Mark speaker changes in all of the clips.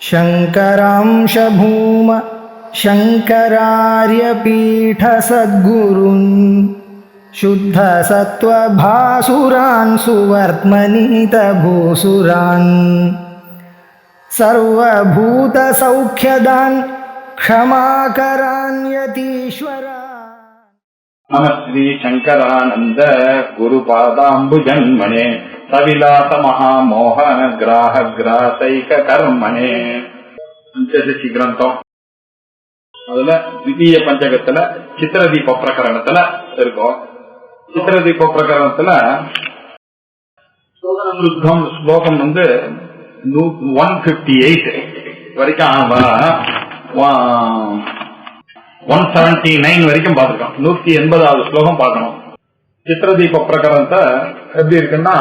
Speaker 1: शङ्करांश भूम शङ्करार्यपीठ सद्गुरुन् शुद्धसत्त्वभासुरान् सुवर्त्मनीतभूसुरान् सर्वभूतसौख्यदान् क्षमाकरान् यतीश्वरान्।
Speaker 2: नमः श्री शंकरानंद गुरुपादाम्बुजन्मने सविलास महामोह ग्राह ग्रासैक कर्मणे पंचदशी ग्रंथम அதுல द्वितीय पंचकத்துல சித்திரதீப பிரகரணத்துல இருக்கும். சித்திரதீப பிரகரணத்துல விருத்தம் ஸ்லோகம் 158 வரைக்கும் 179 வரைக்கும் பார்த்திருக்கோம். 180வது ஸ்லோகம் பார்க்கணும். சித்திரதீப பிரகரணத்தை எப்படி இருக்குன்னா,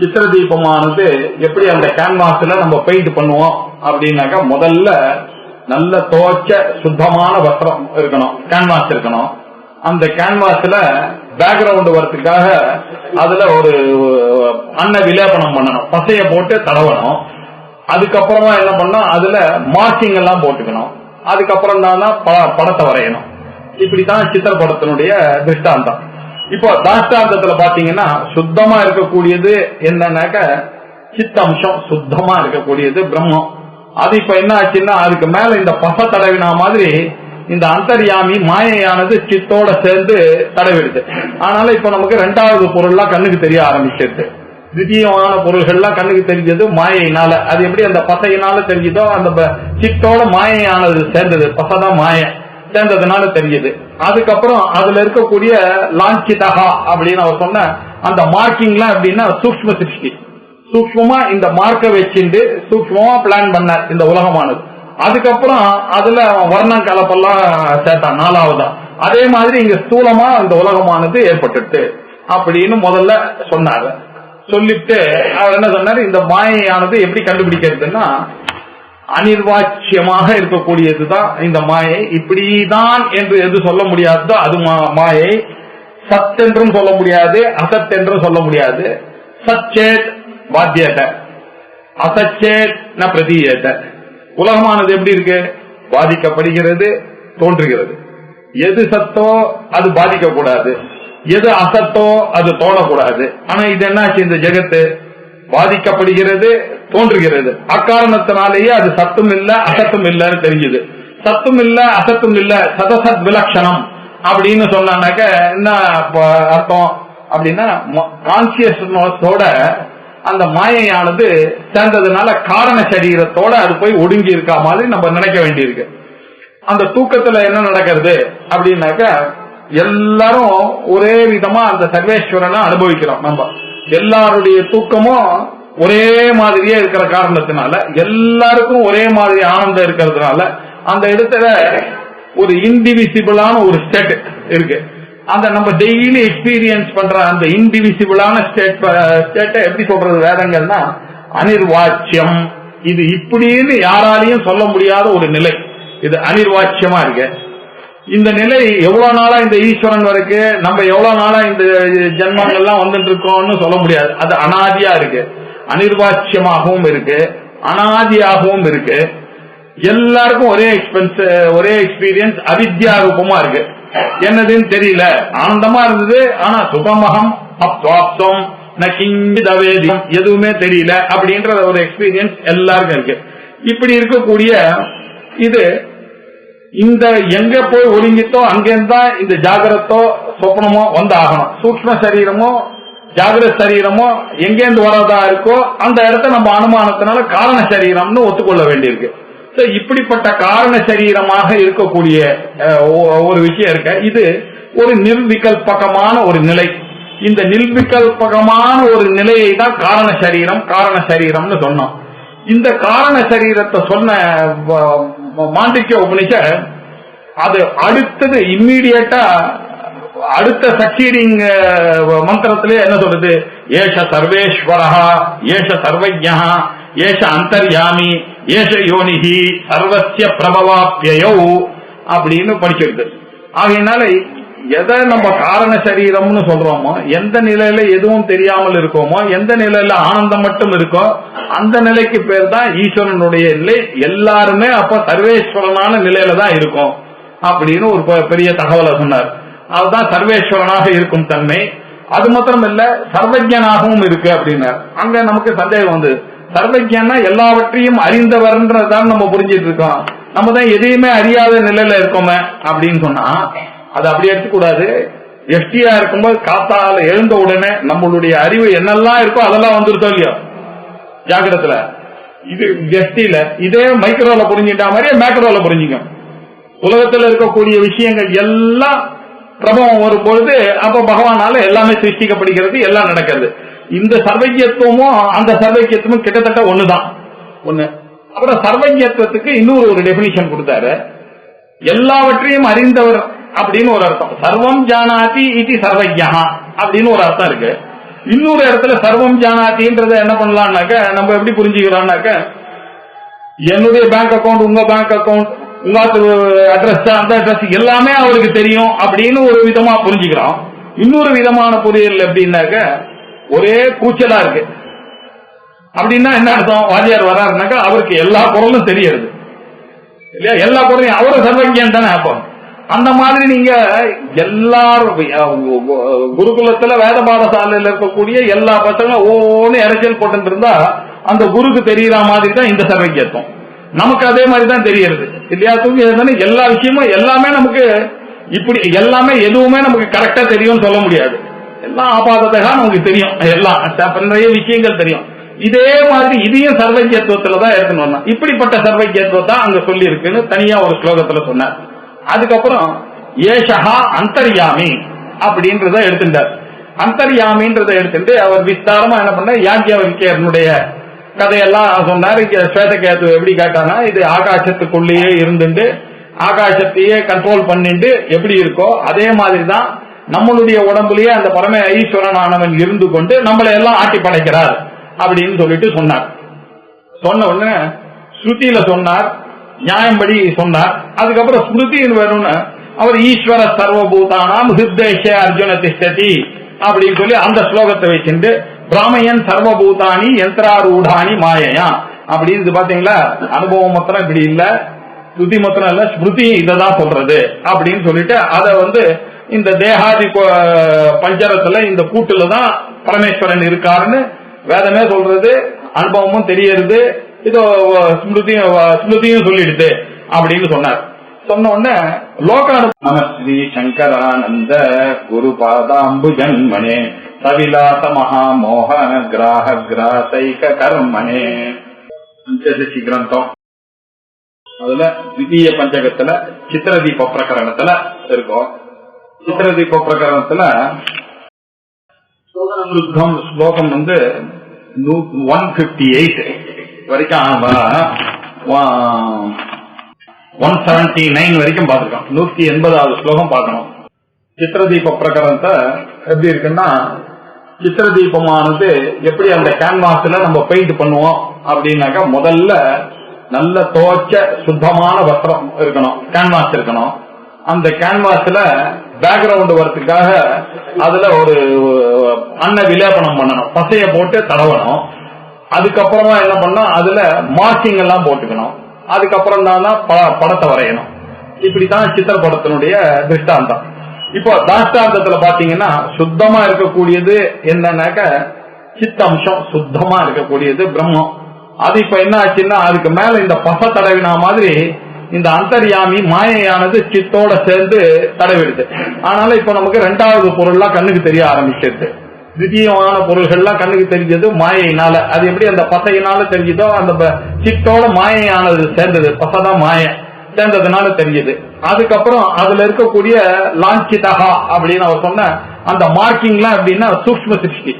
Speaker 2: சித்திரதீபமானது எப்படி அந்த கேன்வாஸ்ல நம்ம பெயிண்ட் பண்ணுவோம் அப்படின்னாக்கா, முதல்ல நல்ல துவச்ச சுத்தமான வஸ்திரம் இருக்கணும், கேன்வாஸ் இருக்கணும். அந்த கேன்வாஸ்ல பேக்ரவுண்ட் வரதுக்காக அதுல ஒரு அன்ன விலேபனம் பண்ணணும், பசைய போட்டு தடவணும். அதுக்கப்புறமா என்ன பண்ணணும், அதுல மார்க்கிங் எல்லாம் போட்டுக்கணும். அதுக்கப்புறம் தான் படத்தை வரையணும். இப்படித்தான் சித்திரப்படத்தினுடைய திருஷ்டாந்தம். இப்போ தாஷ்டாந்தத்துல பாத்தீங்கன்னா சுத்தமா இருக்கக்கூடியது என்னன்னாக்க சித்தம்சம், சுத்தமா இருக்கக்கூடியது பிரம்மம். அது இப்ப என்ன ஆச்சுன்னா, அதுக்கு மேல இந்த பச தடவினா மாதிரி இந்த அந்தர்யாமி மாயையானது சித்தோட சேர்ந்து தடவிடுது. ஆனால இப்ப நமக்கு ரெண்டாவது பொருள்லாம் கண்ணுக்கு தெரிய ஆரம்பிச்சிருது. திடீயமான பொருள்கள்லாம் கண்ணுக்கு தெரிஞ்சது மாயையினால. அது எப்படி அந்த பசையினால தெரிஞ்சதோ, அந்த சித்தோட மாயையானது சேர்ந்தது, பசதான் மாய சேர்ந்ததுனால தெரியுது. அதுக்கப்புறம் அதுல இருக்கக்கூடிய லாஞ்சிதா அப்படின்னு அவர் சொன்ன அந்த மார்க்கிங்லாம் எப்படின்னா சூக்ஷ்ம சிருஷ்டி, சூக்ஷ்மமா இந்த மார்க்க வச்சுட்டு சூக்ஷ்மமா பிளான் பண்ண இந்த உலகமானது. அதுக்கப்புறம் அதுல வர்ணம் கலப்பெல்லாம் சேர்த்தான் நாலாவதா. அதே மாதிரி இங்க ஸ்தூலமா இந்த உலகமானது ஏற்பட்டுட்டு அப்படின்னு முதல்ல சொன்னாரு. சொல்லிட்டு அவர் என்ன சொன்னாரு, இந்த மாயையானது எப்படி கண்டுபிடிக்கிறதுன்னா, அனிர்வாச்சியமாக இருக்கக்கூடியதுதான் இந்த மாயை. இப்படிதான் என்று எது சொல்ல முடியாதோ அது மாயை. சத் என்றும் சொல்ல முடியாது, அசத் என்றும் சொல்ல முடியாது. சச்சேத் பாத்தியத, அசச்சேத் ந பிரதீயத. உலகமானது எப்படி இருக்கு, பாதிக்கப்படுகிறது, தோன்றுகிறது. எது சத்தோ அது பாதிக்க கூடாது, எது அசத்தோ அது தோணக்கூடாது. ஆனா இது என்னாச்சு, இந்த ஜெகத்து பாதிக்கப்படுகிறது, தோன்றுகிறது. அக்காரணத்தினாலேயே அது சத்தும் இல்ல அசத்தும் இல்லன்னு தெரிஞ்சது. சத்தும் இல்ல அசத்தும் இல்ல, சதசத் விலட்சணம் அப்படின்னு சொன்னாக்க என்ன அர்த்தம் அப்படின்னா, கான்சியஸ்னஸோட அந்த மாயையானது சேர்ந்ததுனால காரண சரீரத்தோட அது போய் ஒடுங்கி இருக்கா மாதிரி நம்ம நினைக்க வேண்டியிருக்கு. அந்த தூக்கத்துல என்ன நடக்கிறது அப்படின்னாக்க, எல்லாரும் ஒரே விதமா அந்த சர்வேஸ்வரனை அனுபவிக்கிறோம். நம்ம எல்லாருடைய தூக்கமும் ஒரே மாதிரியே இருக்கிற காரணத்தினால, எல்லாருக்கும் ஒரே மாதிரி ஆனந்தம் இருக்கிறதுனால அந்த இடத்துல ஒரு இன்டிவிசிபிளான ஒரு ஸ்டேட் இருக்கு. அந்த நம்ம டெய்லி எக்ஸ்பீரியன்ஸ் பண்ற அந்த இன்டிவிசிபிளான ஸ்டேட்டை எப்படி சொல்றது வேதங்கள்னா அனிர்வாச்சியம். இது இப்படின்னு யாராலையும் சொல்ல முடியாத ஒரு நிலை, இது அனிர்வாச்சியமா இருக்கு. இந்த நிலை எவ்வளவு நாளா இந்த ஈஸ்வரன் வரைக்கு நம்ம எவ்வளவு நாளா இந்த ஜென்மங்கள்லாம் வந்துட்டு இருக்கோம்னு சொல்ல முடியாது. அது அனாதியா இருக்கு, அனிர்வாச்சியமாகவும் இருக்கு, அனாதியாகவும் இருக்கு. எல்லாருக்கும் ஒரே எக்ஸ்பீரியன்ஸ் அவித்யா ரூபமா இருக்கு. என்னதுன்னு தெரியல, ஆனந்தமா இருந்தது, ஆனா சுகமகம் அப்வாப்தம் நகிஞ்சவேதியம் எதுவுமே தெரியல அப்படின்ற ஒரு எக்ஸ்பீரியன்ஸ் எல்லாருக்கும் இருக்கு. இப்படி இருக்கக்கூடிய இது இந்த எங்க போய் ஒடுங்கித்தோ அங்கிருந்தா இந்த ஜாகிரத்தோ சொப்னமோ வந்து ஆகணும். சூக்ஷ்ம சரீரமோ ஜாகிரத சரீரமோ எங்கேருந்து வரதா இருக்கோ அந்த இடத்த நம்ம அனுமானத்தினால காரண சரீரம்னு ஒத்துக்கொள்ள வேண்டியிருக்கு. இப்படிப்பட்ட காரண சரீரமாக இருக்கக்கூடிய ஒரு விஷயம் இருக்க, இது ஒரு நிர்விகல்பகமான ஒரு நிலை. இந்த நிர்விகல்பகமான ஒரு நிலையை தான் காரண சரீரம்னு சொன்னோம். இந்த காரண சரீரத்தை சொன்ன மாண்டிக்ய உபனிஷத் அது அடுத்தது இம்மீடியட்டா அடுத்த சக்சீடிங் மந்திரத்திலே என்ன சொல்றது, ஏஷ சர்வேஸ்வரஹ ஏஷ சர்வஜ்ஞஹ ஏஷ அந்தர்யாமி ஏஷ யோனிஹி சர்வஸ்ய பிரபவாப்யயௌ அப்படின்னு படிச்சிருக்கு. ஆகையினால எதை நம்ம காரண சரீரம்னு சொல்றோமோ, எந்த நிலையில எதுவும் தெரியாமல் இருக்கோமோ, எந்த நிலையில ஆனந்தம் மட்டும் இருக்கோ, அந்த நிலைக்கு பேர் தான் ஈஸ்வரனுடைய நிலை. எல்லாருமே அப்ப சர்வேஸ்வரனான நிலையில தான் இருக்கும் அப்படின்னு ஒரு பெரிய தகவலை சொன்னார். அதுதான் சர்வேஸ்வரனாக இருக்கும் தன்மை. அது மாத்திரம் இல்ல, சர்வஜனாகவும் இருக்கு அப்படின்னார். அங்க நமக்கு சந்தேகம் வந்து, சர்வஜன்னா எல்லாவற்றையும் அறிந்தவர்ன்றதான் நம்ம புரிஞ்சிட்டு இருக்கோம். நம்ம தான் எதையுமே அறியாத நிலையில இருக்கோமே அப்படின்னு சொன்னா அது அப்படி எடுத்துக்கூடாது. எஸ்டியா இருக்கும்போது காத்தால எழுந்த உடனே நம்மளுடைய அறிவு என்னெல்லாம் இருக்கோ அதெல்லாம் வந்துருத்தோ இல்லையோ ஜாகிரத்துல. இது எஸ்டில இதே மைக்ரோல புரிஞ்சுட்டா மாதிரியே மேக்ரோல புரிஞ்சுக்கும். உலகத்துல இருக்கக்கூடிய விஷயங்கள் எல்லாம் பிரபவம் வரும்பொழுது அப்ப பகவானால எல்லாமே சிருஷ்டிக்கப்படுகிறது, எல்லாம் நடக்கிறது. இந்த சர்வஜத்துவமும் அந்த சர்வஜத்துவமும் கிட்டத்தட்ட ஒண்ணுதான். ஒண்ணு. அப்புறம் சர்வஜத்துவத்துக்கு இன்னொரு டெபினிஷன் கொடுத்தாரு. எல்லாவற்றையும் அறிந்தவர் அப்படின்னு ஒரு அர்த்தம். சர்வம் ஜானாதி இது சர்வஜா அப்படின்னு ஒரு அர்த்தம் இருக்கு. இன்னொரு இடத்துல சர்வம் ஜானாதின்றத என்ன பண்ணலாம்னாக்க, நம்ம எப்படி புரிஞ்சுக்கிறோம்னாக்க, என்னுடைய பேங்க் அக்கௌண்ட், உங்க பேங்க் அக்கௌண்ட், உங்க அட்ரஸ், அந்த அட்ரஸ் எல்லாமே அவருக்கு தெரியும் அப்படின்னு ஒரு விதமா புரிஞ்சுக்கிறோம். இன்னொரு விதமான புரியல் எப்படின்னாக்க, ஒரே கூச்சலா இருக்கு அப்படின்னா என்ன அர்த்தம்? வாத்தியார் வர்றாருனாக்கா அவருக்கு எல்லா பொருளும் தெரியுது இல்லையா? எல்லா பொருளையும் அவரு சர்வஜன் தானே. அப்போ அந்த மாதிரி நீங்க எல்லாரும் குருகுலத்துல வேத பாடசாலையில் இருக்கக்கூடிய எல்லா பசங்களும் ஒவ்வொன்னு இறைச்சல் போட்டு இருந்தா அந்த குருக்கு தெரியற மாதிரி தான் இந்த சர்வஜத்துவம். நமக்கு அதே மாதிரி தான் தெரியுது இல்லையா? தூங்கி எல்லா விஷயமும் எல்லாமே நமக்கு இப்படி எல்லாமே எதுவுமே நமக்கு கரெக்டா தெரியும் சொல்ல முடியாது. எல்லாம் ஆபாதத்தகா நமக்கு தெரியும், எல்லாம் நிறைய விஷயங்கள் தெரியும். இதே மாதிரி இதையும் சர்வஜத்துவத்துல தான் இருக்கணும். இப்படிப்பட்ட சர்வஜத்துவம் தான் அங்க சொல்லி இருக்குன்னு தனியா ஒரு ஸ்லோகத்துல சொன்னார். அதுக்கப்புறம் ஏஷஹா அந்தர்யாமி அப்படின்றத எடுத்துட்டார். அந்தர்யாமின்றத எடுத்துட்டு அவர் விஸ்தாரமா என்ன பண்ண, யாஜ்ஞவல்கியனுடைய கதையெல்லாம் சொன்னார். ஸ்வேதகேது எப்படி கேட்டானா, இது ஆகாசத்துக்குள்ளேயே இருந்துட்டு ஆகாசத்தையே கண்ட்ரோல் பண்ணிட்டு எப்படி இருக்கோ அதே மாதிரிதான் நம்மளுடைய உடம்புலயே அந்த பரம ஈஸ்வரனானவன் இருந்து கொண்டு நம்மளை எல்லாம் ஆட்டி படைக்கிறார் அப்படின்னு சொல்லிட்டு சொன்னார். சொன்ன உடனே ஸ்ருதியில சொன்னார், நியாயம்படி சொன்னார். அதுக்கப்புறம் ஸ்மிருதின்னு வேணும்னு அவர் ஈஸ்வர சர்வபூதானாம் ஹிருதேஷ அர்ஜுன திஷ்டதி அப்படின்னு சொல்லி அந்த ஸ்லோகத்தை வச்சுட்டு பிராமையன் சர்வபூதானி யந்திராரூடானி மாயையா அப்படின்னு பாத்தீங்களா. அனுபவம் மாத்திரம் இப்படி இல்ல, ஸ்ருதி மாத்திரம் இல்ல, ஸ்மிருதி இததான் சொல்றது அப்படின்னு சொல்லிட்டு அதை இந்த தேகாதி பஞ்சரத்துல இந்த கூட்டுலதான் பரமேஸ்வரன் இருக்காருன்னு வேதமே சொல்றது, அனுபவமும் தெரியறது, இதோ ஸ்மிருதியும் சொல்லிடுது அப்படின்னு சொன்னார். சொன்ன உடனே நம ஸ்ரீ சங்கரானந்த குரு பாதாம்பு ஜன்மனே சவிலாச மகாமோக கிராஹ கிராசைக கர்மனே பஞ்சதசி கிரந்தம். அதுல திதீய பஞ்சகத்துல சித்திரதீப பிரகரணத்துல இருக்கும். சித்திரதீப பிரகரணத்துல ஸ்லோகம் 158 வரைக்கும் 179 வரைக்கும் பார்த்துருக்கோம். 180வது ஸ்லோகம் பார்க்கணும். சித்திரதீப பிரகரணத்தை எப்படி இருக்குன்னா, சித்திரதீபமானது எப்படி அந்த கேன்வாஸ்ல நம்ம பெயிண்ட் பண்ணுவோம் அப்படின்னாக்கா, முதல்ல நல்ல துவச்ச சுத்தமான வஸ்திரம் இருக்கணும், கேன்வாஸ் இருக்கணும். அந்த கேன்வாஸ்ல பேக்ரவுண்ட் வரதுக்காக அதுல ஒரு அன்ன விலேபனம் பண்ணணும், பசைய போட்டு தடவணும். அதுக்கப்புறமா என்ன பண்ணா அதுல மார்க்கிங் எல்லாம் போட்டுக்கணும். அதுக்கப்புறம் தான் படத்தை வரையணும். இப்படித்தான் சித்திரப்படத்தினுடைய திருஷ்டாந்தம். இப்போ தாஷ்டாந்தத்துல பாத்தீங்கன்னா சுத்தமா இருக்கக்கூடியது என்னன்னாக்க சித்தம்சம், சுத்தமா இருக்கக்கூடியது பிரம்மம். அது இப்ப என்ன ஆச்சுன்னா அதுக்கு மேல இந்த பச தடவினா மாதிரி இந்த அந்தர்யாமி மாயையானது சித்தோட சேர்ந்து தடவிடுது. ஆனால இப்ப நமக்கு ரெண்டாவது பொருள்லாம் கண்ணுக்கு தெரிய ஆரம்பிச்சிருது. திடீயமான பொருள்கள்லாம் கண்ணுக்கு தெரிஞ்சது மாயையினால. அது எப்படி அந்த பசையினால தெரிஞ்சதோ அந்த சித்தோட மாயையானது சேர்ந்தது, பசதான் மாயை சேர்ந்ததுனால தெரிஞ்சது. அதுக்கப்புறம் அதுல இருக்கக்கூடிய லாஞ்சிதா அப்படின்னு அவர் சொன்ன அந்த மார்க்கிங்லாம் எப்படின்னா சூக்ஷ்ம சிருஷ்டி,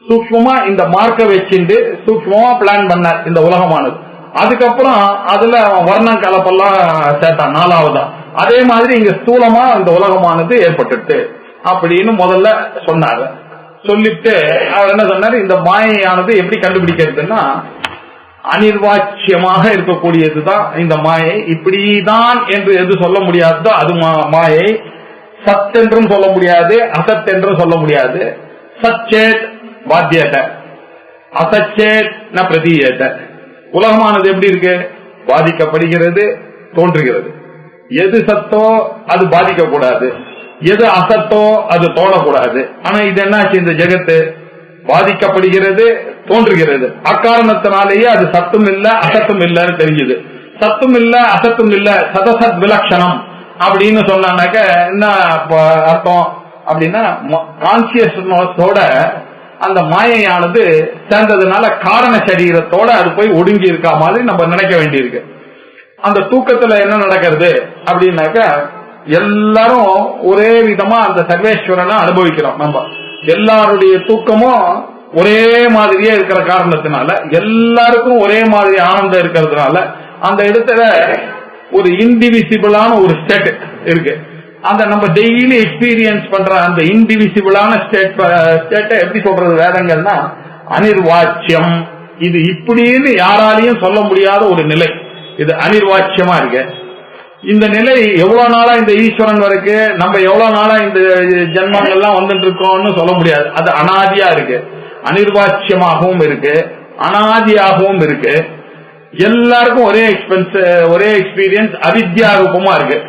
Speaker 2: சூக்ஷ்மமா இந்த மார்க்க வச்சுட்டு சூக்ஷ்மமா பிளான் பண்ணார் இந்த உலகமானது. அதுக்கப்புறம் அதுல வர்ணம் கலப்பெல்லாம் சேர்த்தான் நாலாவதா. அதே மாதிரி இங்க ஸ்தூலமா இந்த உலகமானது ஏற்பட்டு அப்படின்னு முதல்ல சொன்னாரு. சொல்லிட்டு அவர் என்ன சொன்னாரு, இந்த மாயையானது எப்படி கண்டுபிடிக்கிறதுன்னா அனிர்வாச்சியமாக இருக்கக்கூடியதுதான் இந்த மாயை. இப்படிதான் என்று எது சொல்ல முடியாததோ அது மாயை. சத் என்றும் சொல்ல முடியாது, அசத் என்றும் சொல்ல முடியாது. சச்சேத் பாத்தியத, அசச்சேத் ந பிரதீயத. உலகமானது எப்படி இருக்கு? பாதிக்கப்படுகிறது, தோன்றுகிறது. எது சத்தோ அது பாதிக்க கூடாது, எது அசத்தோ அது தோணக்கூடாது. ஆனா இது என்னாச்சு? இந்த ஜெகத்து பாதிக்கப்படுகிறது, தோன்றுகிறது. அக்காரணத்தினாலேயே அது சத்தும் இல்ல அசத்தும் இல்லன்னு தெரிஞ்சுது. சத்தும் இல்ல அசத்தும் இல்ல, சதசத் விலட்சணம் அப்படின்னு சொன்னாக்க என்ன அர்த்தம் அப்படின்னா, கான்சியஸ்னஸோட அந்த மாயையானது சேர்ந்ததுனால காரண சரீரத்தோட அது போய் ஒடுங்கி இருக்கா மாதிரி நம்ம நினைக்க வேண்டியிருக்கு. அந்த தூக்கத்துல என்ன நடக்கிறது அப்படின்னாக்க, எல்லாரும் ஒரே விதமா அந்த சர்வேஸ்வரனை அனுபவிக்கிறோம். நம்ம எல்லாருடைய தூக்கமும் ஒரே மாதிரியே இருக்கிற காரணத்தினால, எல்லாருக்கும் ஒரே மாதிரி ஆனந்தம் இருக்கிறதுனால, அந்த இடத்துல ஒரு இன்டிவிசிபிளான ஒரு ஸ்டேட் இருக்கு. அந்த நம்ம டெய்லி எக்ஸ்பீரியன்ஸ் பண்ற அந்த இன்டிவிசிபிளான ஸ்டேட்டை எப்படி சொல்றது வேதங்கள்னா, அனிர்வாச்சியம். இது இப்படின்னு யாராலையும் சொல்ல முடியாத ஒரு நிலை. இது அனிர்வாச்சியமா இருக்கு. இந்த நிலை எவ்வளவு நாளா இந்த ஈஸ்வரன் வரைக்கும் நம்ம எவ்வளவு நாளா இந்த ஜென்மங்கள்லாம் வந்துட்டு இருக்கோம்னு சொல்ல முடியாது. அது அனாதியா இருக்கு, அனிர்வாச்சியமாகவும் இருக்கு, அனாதியாகவும் இருக்கு. எல்லாருக்கும் ஒரே எக்ஸ்பீரியன்ஸ் அவித்யா ரூபமா இருக்கு.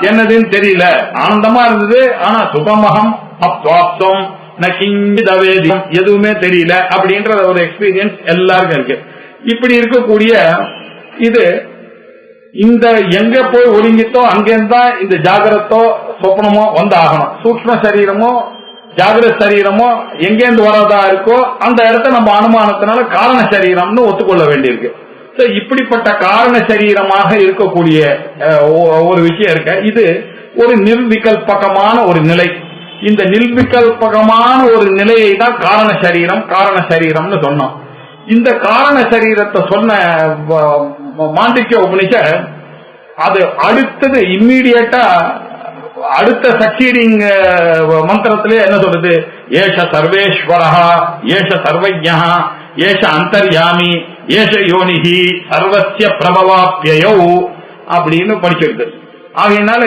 Speaker 2: என்னதுன்னு தெரியல, ஆனந்தமா இருந்தது, ஆனா சுகமகம் அப்வாப்தம் நகிஞ்சவேதியம் எதுவுமே தெரியல அப்படின்ற ஒரு எக்ஸ்பீரியன்ஸ் எல்லாருக்கும் இருக்கு. இப்படி இருக்கக்கூடிய இது இந்த எங்க போய் ஒடுங்கித்தோ அங்கிருந்தா இந்த ஜாகிரத்தோ சொப்னமோ வந்து ஆகணும். சூக்ஷ்ம சரீரமோ ஜாகிரத சரீரமோ எங்கேருந்து வரதா இருக்கோ அந்த இடத்த நம்ம அனுமானத்தினால காரண சரீரம்னு ஒத்துக்கொள்ள வேண்டியிருக்கு. இப்படிப்பட்ட காரண சரீரமாக இருக்கக்கூடிய ஒரு விஷயம் இருக்க, இது ஒரு நிர்விகல்பகமான ஒரு நிலை. இந்த நிர்விகல்பகமான ஒரு நிலையை தான் காரண சரீரம்னு சொன்னோம். இந்த காரண சரீரத்தை சொன்ன மாண்டிக்ய உபனிஷத் அது அடுத்தது இம்மீடியட்டா அடுத்த சக்சீடிங் மந்திரத்திலே என்ன சொல்றது? ஏஷ சர்வேஸ்வரஹா, ஏஷ சர்வஜ்ஞா, ஏஷ அந்தர்யாமி, ஏஷ யோனிஹி சர்வஸ்ய பிரபவாப்யயௌ அப்படின்னு படிச்சிருக்கு. ஆகையினால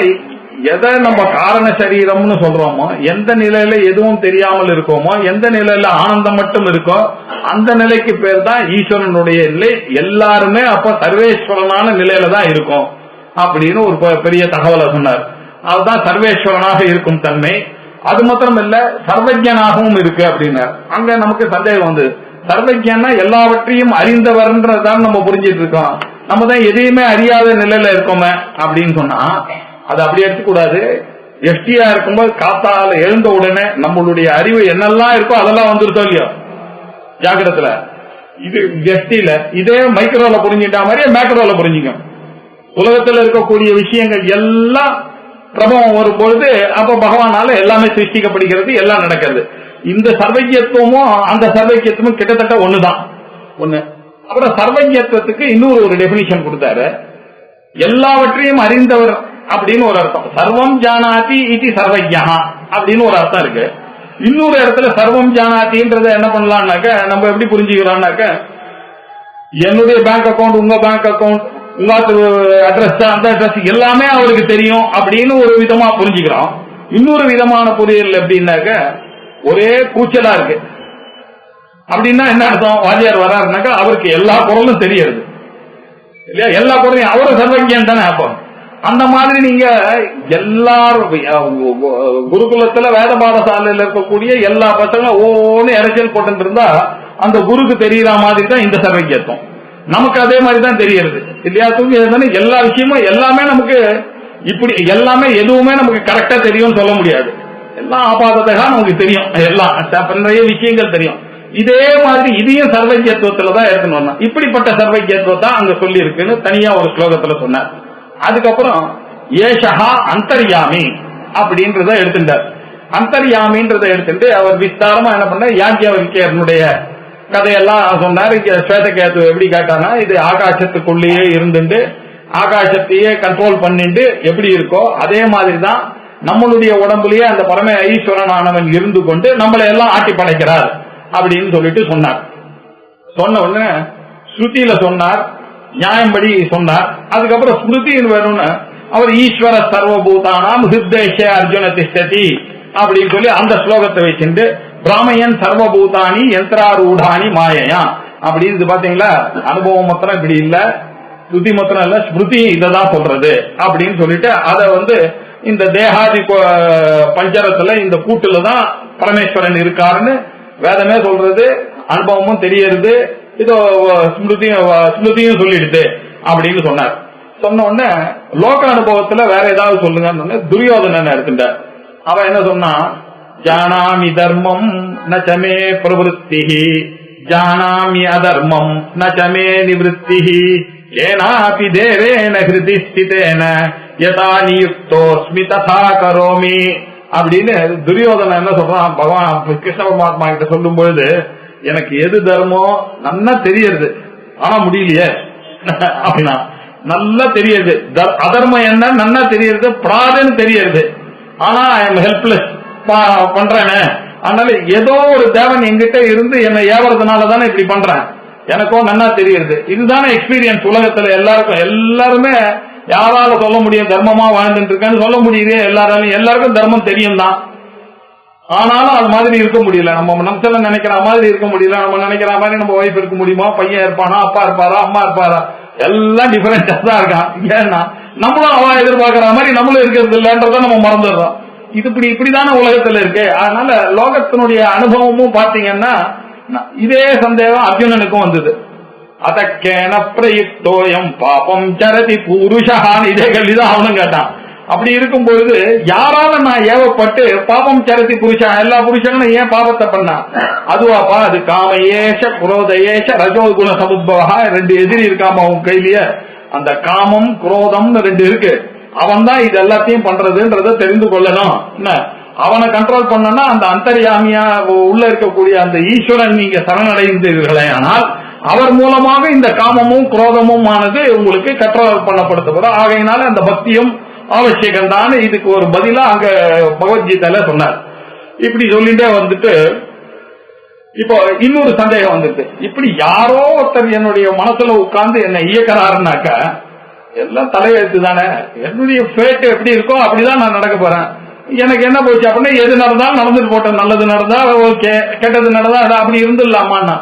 Speaker 2: எதை நம்ம காரண சரீரம்னு சொல்றோமோ, எந்த நிலையில எதுவும் தெரியாமல் இருக்கோமோ, எந்த நிலையில ஆனந்தம் மட்டும் இருக்கோ அந்த நிலைக்கு பேர் தான் ஈஸ்வரனுடைய நிலை. எல்லாருமே அப்ப சர்வேஸ்வரனான நிலையில தான் இருக்கும் அப்படின்னு ஒரு பெரிய தகவலை சொன்னார். அதுதான் சர்வேஸ்வரனாக இருக்கும் தன்மை. அது மாத்திரம் இல்ல, சர்வஜனாகவும் இருக்கு அப்படின்னார். அங்க நமக்கு சந்தேகம் வந்து, சர்வஜன்னா எல்லாவற்றையும் அறிந்தவர்ன்றதான் நம்ம புரிஞ்சிட்டு இருக்கோம். நம்ம தான் எதையுமே அறியாத நிலையில இருக்கோமே அப்படின்னு சொன்னா அது அப்படி எடுத்துக்கூடாது. எஸ்டியா இருக்கும்போது காத்தால எழுந்த உடனே நம்மளுடைய அறிவு என்னெல்லாம் இருக்கோ அதெல்லாம் வந்துருத்தோ இல்லையோ ஜாகிரத்துல. இது எஸ்டில இதே மைக்ரோல புரிஞ்சுட்டா மாதிரியே மேக்ரோல புரிஞ்சுக்கும். உலகத்துல இருக்கக்கூடிய விஷயங்கள் எல்லாம் பிரபவம் வரும்பொழுது அப்ப பகவானால எல்லாமே சிருஷ்டிக்கப்படுகிறது, எல்லாம் நடக்கிறது. இந்த சர்வஜத்துவமும் அந்த சர்வஜத்துவமும் கிட்டத்தட்ட ஒண்ணுதான். ஒண்ணு. அப்புறம் சர்வஜத்துவத்துக்கு இன்னொரு ஒரு டெபினிஷன் கொடுத்தாரு. எல்லாவற்றையும் அறிந்தவர் அப்படின்னு ஒரு அர்த்தம். சர்வம் ஜானாதி இது சர்வஜ்ஞா அப்படின்னு ஒரு அர்த்தம் இருக்கு. இன்னொரு இடத்துல சர்வம் ஜானாதின்றத என்ன பண்ணலாம்னாக்க, நம்ம எப்படி புரிஞ்சுக்கிறோம்னாக்க, என்னுடைய பேங்க் அக்கௌண்ட், உங்க பேங்க் அக்கௌண்ட், உங்க அட்ரஸ், அந்த அட்ரஸ் எல்லாமே அவருக்கு தெரியும் அப்படின்னு ஒரு விதமா புரிஞ்சுக்கிறோம். இன்னொரு விதமான புரியல் எப்படின்னாக்க, ஒரே கூச்சலா இருக்கு அப்படின்னா என்ன அர்த்தம்? வாத்தியார் வர்றாருனாக்கா அவருக்கு எல்லா பொருளும் தெரியாது இல்லையா? எல்லா பொருளையும் அவரு சர்வஜன் தானே. அப்போ அந்த மாதிரி நீங்க எல்லாரும் குருகுலத்துல வேத பாடசாலையில் இருக்கக்கூடிய எல்லா பசங்களும் ஒவ்வொன்னு இறைச்சல் போட்டு இருந்தா அந்த குருக்கு தெரியற மாதிரி தான் இந்த சர்வஜத்துவம். நமக்கு அதே மாதிரி தான் தெரியறது இல்லையா? தூங்கி எல்லா விஷயமும் எல்லாமே நமக்கு இப்படி எல்லாமே எதுவுமே நமக்கு கரெக்டா தெரியும் சொல்ல முடியாது. எல்லாம் ஆபாதத்தகா நமக்கு தெரியும், எல்லாம் நிறைய விஷயங்கள் தெரியும். இதே மாதிரி இதையும் சர்வஜத்துவத்துல தான் எடுத்துன்னு வரணும். இப்படிப்பட்ட சர்வஜத்துவம் தான் அங்க சொல்லி இருக்குன்னு தனியா ஒரு ஸ்லோகத்துல சொன்னார். அதுக்கப்புறம் ஏஷஹா அந்தர்யாமி அப்படின்றத எடுத்துட்டார். அந்தர்யாமின்றத எடுத்துட்டு அவர் விஸ்தாரமா என்ன பண்ண, யாஜ்ஞவல்கியனுடைய கதையெல்லாம் சொன்னார். ஸ்வேதகேது எப்படி கேட்டானா, இது ஆகாசத்துக்குள்ளேயே இருந்துட்டு ஆகாசத்தையே கண்ட்ரோல் பண்ணிட்டு எப்படி இருக்கோ அதே மாதிரிதான் நம்மளுடைய உடம்புலயே அந்த பரம ஈஸ்வரனானவன் இருந்து கொண்டு நம்மளை எல்லாம் ஆட்டி படைக்கிறார் அப்படின்னு சொல்லிட்டு சொன்னார். சொன்ன உடனே ஸ்ருதியில சொன்னார், நியாயம்படி சொன்னார். அதுக்கப்புறம் ஸ்மிருதின்னு வேணும்னு அவர் ஈஸ்வர சர்வபூதானாம் ஹிருதேஷ அர்ஜுன திஷ்டதி அப்படின்னு சொல்லி அந்த ஸ்லோகத்தை வச்சுட்டு பிராமையன் சர்வபூதானி யந்திராரூடானி மாயையா அப்படின்னு பாத்தீங்களா. அனுபவம் மாத்திரம் இப்படி இல்ல, ஸ்ருதி மாத்திரம் இல்ல, ஸ்மிருதி இததான் சொல்றது அப்படின்னு சொல்லிட்டு அதை இந்த தேகாதி பஞ்சரத்துல இந்த கூட்டுலதான் பரமேஸ்வரன் இருக்காருன்னு வேதமே சொல்றது, அனுபவமும் தெரியறது, இதோ ஸ்மிருதியும் சொல்லிடுது அப்படின்னு சொன்னார். சொன்ன உடனே லோக அனுபவத்துல வேற ஏதாவது சொல்லுங்க. துரியோதனன் எடுத்துட்டார். அவன் என்ன சொன்னா, ஜானாமி தர்மம் நச்சமே பிரவருத்தி, ஜானாமி அதர்மம் நச்சமே நிவృత్తి, ஏனாபி தேவேன ஹிருதி ஸ்திதேன யதா நியுக்தோஸ்மி ததா கரோமி அப்படின்னு துரியோதனன் என்ன சொல்றான். பகவான் கிருஷ்ண பரமாத்மா கிட்ட சொல்லும் பொழுது, எனக்கு எது தர்மம் நல்லா தெரியுது, ஆனா முடியலையே அப்படின்னா நல்லா தெரியுது. அதர்மம் என்ன நல்லா தெரியுது, பிராதன்னு தெரியுது, ஆனா ஐ எம் ஹெல்ப்லெஸ் பண்றேனே. அதனால ஏதோ ஒரு தேவன் என்கிட்ட இருந்து என்னை ஏவறதுனாலதானே இப்படி பண்றேன், எனக்கும் நல்லா தெரியுது. இதுதானே எக்ஸ்பீரியன்ஸ் உலகத்துல எல்லாருக்கும். எல்லாருமே யாரால சொல்ல முடியும் தர்மமா வாழ்ந்துட்டு இருக்கேன்னு சொல்ல முடியுது எல்லாராலையும். எல்லாருக்கும் தர்மம் தெரியும் தான், ஆனாலும் அது மாதிரி இருக்க முடியல. நம்ம மனசுல நினைக்கிற மாதிரி இருக்க முடியல. நம்ம நினைக்கிற மாதிரி நம்ம ஒய்ஃப் இருக்க முடியுமா, பையன் இருப்பானா, அப்பா இருப்பாரா, அம்மா இருப்பாரா, எல்லாம் டிஃபரெண்டா தான் இருக்கான். ஏன்னா நம்மளும் அவன் எதிர்பார்க்கிற மாதிரி நம்மளும் இருக்கிறது இல்லன்றத நம்ம மறந்துடுறோம். இது இப்படிதான உலகத்துல இருக்கு. அதனால லோகத்தினுடைய அனுபவமும் பாத்தீங்கன்னா இதே சந்தேகம் அர்ஜுனனுக்கும் வந்தது. அதக்கேன பிரயுக்தோயம் பாபம் சரதி புருஷான்னு இதே கேள்விதான் அவனும் கேட்டான். அப்படி இருக்கும் பொழுது யாரால நான் ஏவப்பட்டு பாபம் சரதி புருஷா, எல்லா புருஷனும் ஏன் பாபத்தை பண்ணா, அதுவாப்பா அது காமயேஷ குரோதயேஷ ரஜோகுண சமுத்பவா, ரெண்டு எதிரி இருக்காம அவன் கையிலேயே. அந்த காமம் குரோதம்னு ரெண்டு இருக்கு. அவன் தான் இது எல்லாத்தையும் பண்றதுன்றத தெரிந்து கொள்ளணும். அவனை கண்ட்ரோல் பண்ணனா அந்த அந்தர்யாமியா உள்ள இருக்கக்கூடிய அந்த ஈஸ்வரன் நீங்க சரணடைந்தீர்களே, ஆனால் அவர் மூலமாக இந்த காமமும் குரோதமும் ஆனது உங்களுக்கு கண்ட்ரோல் பண்ணப்படுத்த. ஆகையினால அந்த பக்தியும் அவசியம் தான். இதுக்கு ஒரு பதிலா அங்க பகவத்கீதையில சொன்னார். இப்படி சொல்லிட்டே இப்போ இன்னொரு சந்தேகம் வந்துட்டு, இப்படி யாரோ ஒருத்தர் என்னுடைய மனசுல உட்கார்ந்து என்னை இயக்கிறாருனாக்க எல்லாம் தலையெழுத்து தானே, என்னுடைய ஃபேட் எப்படி இருக்கோ அப்படிதான் நான் நடக்க போறேன். எனக்கு என்ன போச்சு அப்படின்னா, எது நடந்தாலும் நடந்துட்டு போட்டேன், நல்லது நடந்தா ஓகே, கெட்டது நடந்தா அப்படி இருந்துடலாமான்னா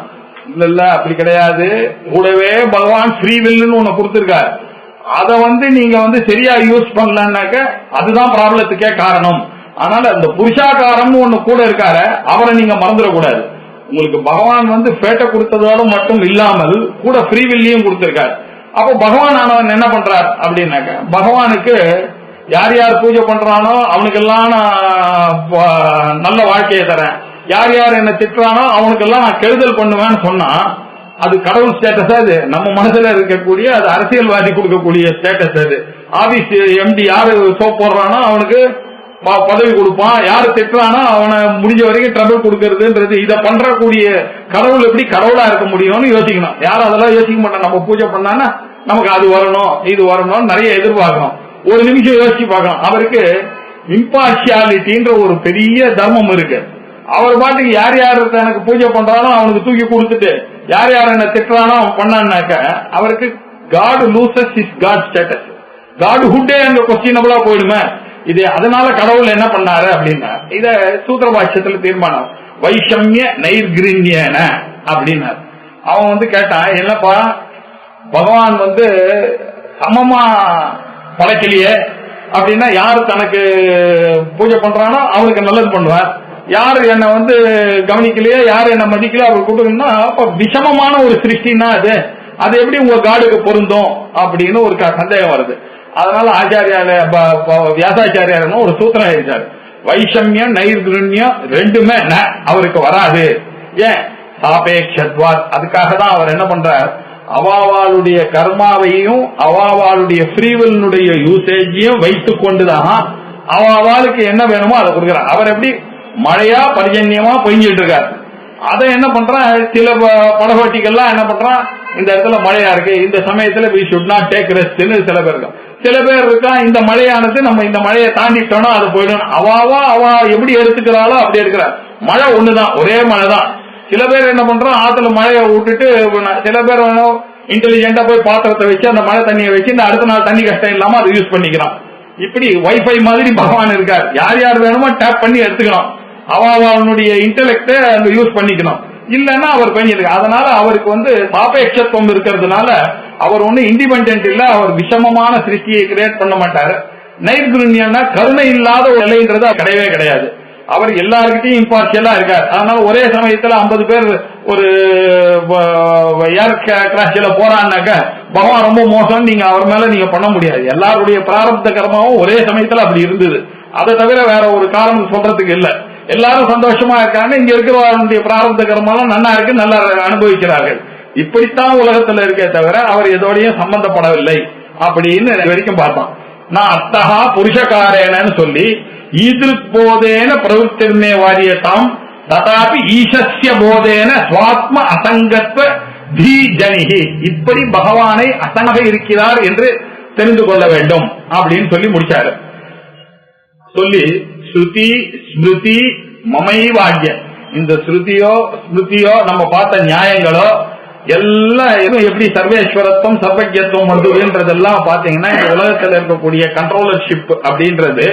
Speaker 2: இல்ல, அப்படி கிடையாது. கூடவே பகவான் ஃப்ரீவில்னு ஒண்ணு கொடுத்திருக்காரு. அத நீங்க சரியா யூஸ் பண்ணலன்னாக்க அதுதான் ப்ராப்ளத்துக்கே காரணம். அதனால அந்த புருஷாகாரம்னு ஒண்ணு கூட இருக்காரு, அவரை நீங்க மறந்துடக்கூடாது. உங்களுக்கு பகவான் ஃபேட்டை கொடுத்ததோட மட்டும் இல்லாமல் கூட ஃப்ரீவில்லையும் கொடுத்திருக்காரு. அப்போ பகவான் ஆனவன் என்ன பண்றார் அப்படின்னாக்க, பகவானுக்கு யார் யார் பூஜை பண்றானோ அவனுக்கெல்லாம் நான் நல்ல வாழ்க்கையை தரேன், யார் யார் என்ன திட்டுறானோ அவனுக்கெல்லாம் நான் கெடுதல் பண்ணுவேன்னு சொன்னா அது கடவுள் ஸ்டேட்டஸ். அது நம்ம மனசுல இருக்கக்கூடிய அது அரசியல்வாதி கொடுக்கக்கூடிய ஸ்டேட்டஸ். அது ஆபீஸ் எம்டி யாரு சோப் போடுறானோ அவனுக்கு பதவி கொடுப்பான், யாரு திட்டுறானோ அவனை முடிஞ்ச வரைக்கும் ட்ரபிள் கொடுக்கறதுன்றது. இதை பண்றக்கூடிய கடவுள் எப்படி கடவுளா இருக்க முடியும்னு யோசிக்கணும். யாரும் அதெல்லாம் யோசிக்க மாட்டோம். நம்ம பூஜை பண்ணானா நமக்கு அது வரணும் இது வரணும் நிறைய எதிர்பார்க்கணும். ஒரு நிமிஷம் யோசிச்சு பார்க்கணும். அவருக்கு இம்பார்ஷியாலிட்டின்ற ஒரு பெரிய தர்மம் இருக்கு. அவர் பாட்டுக்கு யார் யார் எனக்கு பூஜை பண்றானோ அவனுக்கு தூக்கி கொடுத்துட்டு யார் யார் என்ன திட்டுறானோ அவன் பண்ணான்னாக்க அவருக்கு God loses is God status, God ஹுட்டே அங்க கொஸ்டினபிளா போயிடுமே. இது அதனால கடவுள் என்ன பண்ணாரு அப்படின்னா, இத சூத்திர பாஷ்யத்துல தீர்மானம் வைஷமிய நைர்கிரின்யன அப்படின்னாரு. அவன் கேட்டான், என்னப்பா பகவான் சமமா படைக்கலையே அப்படின்னா, யாரு தனக்கு பூஜை பண்றானோ அவனுக்கு நல்லது பண்ணுவார், யாரு என்ன கவனிக்கலையே யாரு என்ன மதிக்கல அவர் கூப்பிட்டுன்னா அப்ப விஷமமான ஒரு சிருஷ்டினா அது எப்படி உங்க காடுக்கு பொருந்தும் அப்படின்னு ஒரு சந்தேகம் வருது. அதனால ஆச்சாரியால வியாசாச்சாரியார் ஒரு சூத்திரம் எழுதிட்டாரு, வைஷமியம் நைர்கிருண்யம் ரெண்டுமே அவருக்கு வராது. ஏன் சாபேக்ஷத்வாத். அதுக்காக தான் அவர் என்ன பண்றார், அவாவாளுடைய கர்மாவையும் அவாவாளுடைய ஃப்ரீவில்னுடைய யூசேஜையும் வைத்துக் கொண்டுதான் அவாவாளுக்கு என்ன வேணுமோ அதை கொடுக்கிறார். அவர் எப்படி மழையா பரிஜன்யமா பொய்ஞ்சிட்டு இருக்காரு. அதை என்ன பண்றான், சில படகோட்டிகள்லாம் என்ன பண்றான், இந்த இடத்துல மழையா இருக்கு, இந்த சமயத்துல we should not take rest ன்னு சில பேர் இருக்கா. சில பேர் இருக்கா, இந்த மழையானது நம்ம இந்த மழையை தாண்டிட்டோம்னா அது போயிடும். அவ எப்படி எடுத்துக்கிறாளோ அப்படி எடுக்கிறார். மழை ஒண்ணுதான், ஒரே மழை தான். சில பேர் என்ன பண்றோம், ஆத்துல மழையை விட்டுட்டு சில பேர் இன்டெலிஜென்டா போய் பாத்திரத்தை வச்சு அந்த மழை தண்ணியை வச்சு இந்த அடுத்த நாள் தண்ணி கஷ்டம் இல்லாம அதை யூஸ் பண்ணிக்கிறான். இப்படி வைஃபை மாதிரி பகவான் இருக்கார். யார் யார் வேணுமோ டேப் பண்ணி எடுத்துக்கணும். அவனுடைய இன்டெலெக்ட அங்க யூஸ் பண்ணிக்கணும். இல்லன்னா அவர் பண்ணிருக்கு. அதனால அவருக்கு சாபேட்சத்துவம் இருக்கிறதுனால அவர் இண்டிபெண்டன்ட் இல்ல. அவர் விஷமமான சிருஷ்டியை கிரியேட் பண்ண மாட்டாரு. நைர்குண்யம்னா கருணை இல்லாத ஒரு நிலைன்றது கிடையவே கிடையாது. அவர் எல்லாருக்கிட்டையும் இம்பார்ஷியலா இருக்கார். அதனால ஒரே சமயத்துல 50 பேர் ஒரு ஏர் கிராஷ்ல போறான்னாக்க பகவான் ரொம்ப மோசம் நீங்க அவர் மேல நீங்க பண்ண முடியாது. எல்லாருடைய பிராரப்த கர்மாவும் ஒரே சமயத்துல அப்படி இருந்தது. அதை தவிர வேற ஒரு காரணம் சொல்றதுக்கு இல்ல. எல்லாரும் சந்தோஷமா இருக்காங்க. இங்க இருக்கிறவருடைய பிராரப்த கர்மாலாம் நல்லா இருக்கு, நல்லா அனுபவிக்கிறார்கள். இப்படித்தான் உலகத்துல இருக்கே தவிர அவர் எதோடையும் சம்பந்தப்படவில்லை அப்படின்னு வரைக்கும் பார்த்தோம். நான் அத்தகா புருஷகாரேனு சொல்லி ஈதிருக் போதேன பிரவருத்திர்மே வாரியதாம் ததாபி ஈசஸ்ய போதேன ஸ்வாத்ம அசங்கத்வ தீஜனிஹி. இப்படி பகவானை அசங்க இருக்கிறார் என்று தெரிந்து கொள்ள வேண்டும் அப்படின்னு சொல்லி முடிச்சாரு. சொல்லி ஸ்ருதி ஸ்மிருதி மமைவாக்கிய, இந்த ஸ்ருதியோ ஸ்மிருதியோ நம்ம பார்த்த நியாயங்களோ எல்லாம் எப்படி சர்வேஸ்வரத்துவம் சர்வஜத்துவம் வந்ததுன்றதெல்லாம் பாத்தீங்கன்னா இந்த உலகத்தில் இருக்கக்கூடிய கண்ட்ரோலர்ஷிப் அப்படின்றது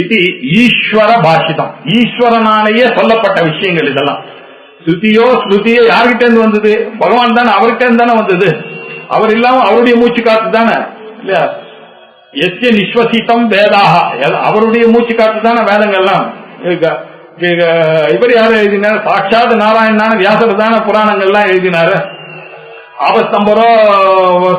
Speaker 2: இது ஈஸ்வர பாஷிதம், ஈஸ்வரனாலேயே சொல்லப்பட்ட விஷயங்கள். இதெல்லாம் ஸ்ருதியோ ஸ்மிருதியோ யார்கிட்ட இருந்து வந்தது? பகவான் தானே, அவர்கிட்ட இருந்து தானே வந்தது. அவர் இல்லாம அவருடைய மூச்சு காத்து தானே இல்லையா? எஸ்ய நிஸ்வசித்தம் வேதாக, அவருடைய மூச்சு காத்து தானே வேதங்கள்லாம். இவர் யாரு எழுதினார்? சாட்சாத் நாராயணான வியாசர் தானே புராணங்கள்லாம் எழுதினாரு. ஆபஸ்தம்பரோ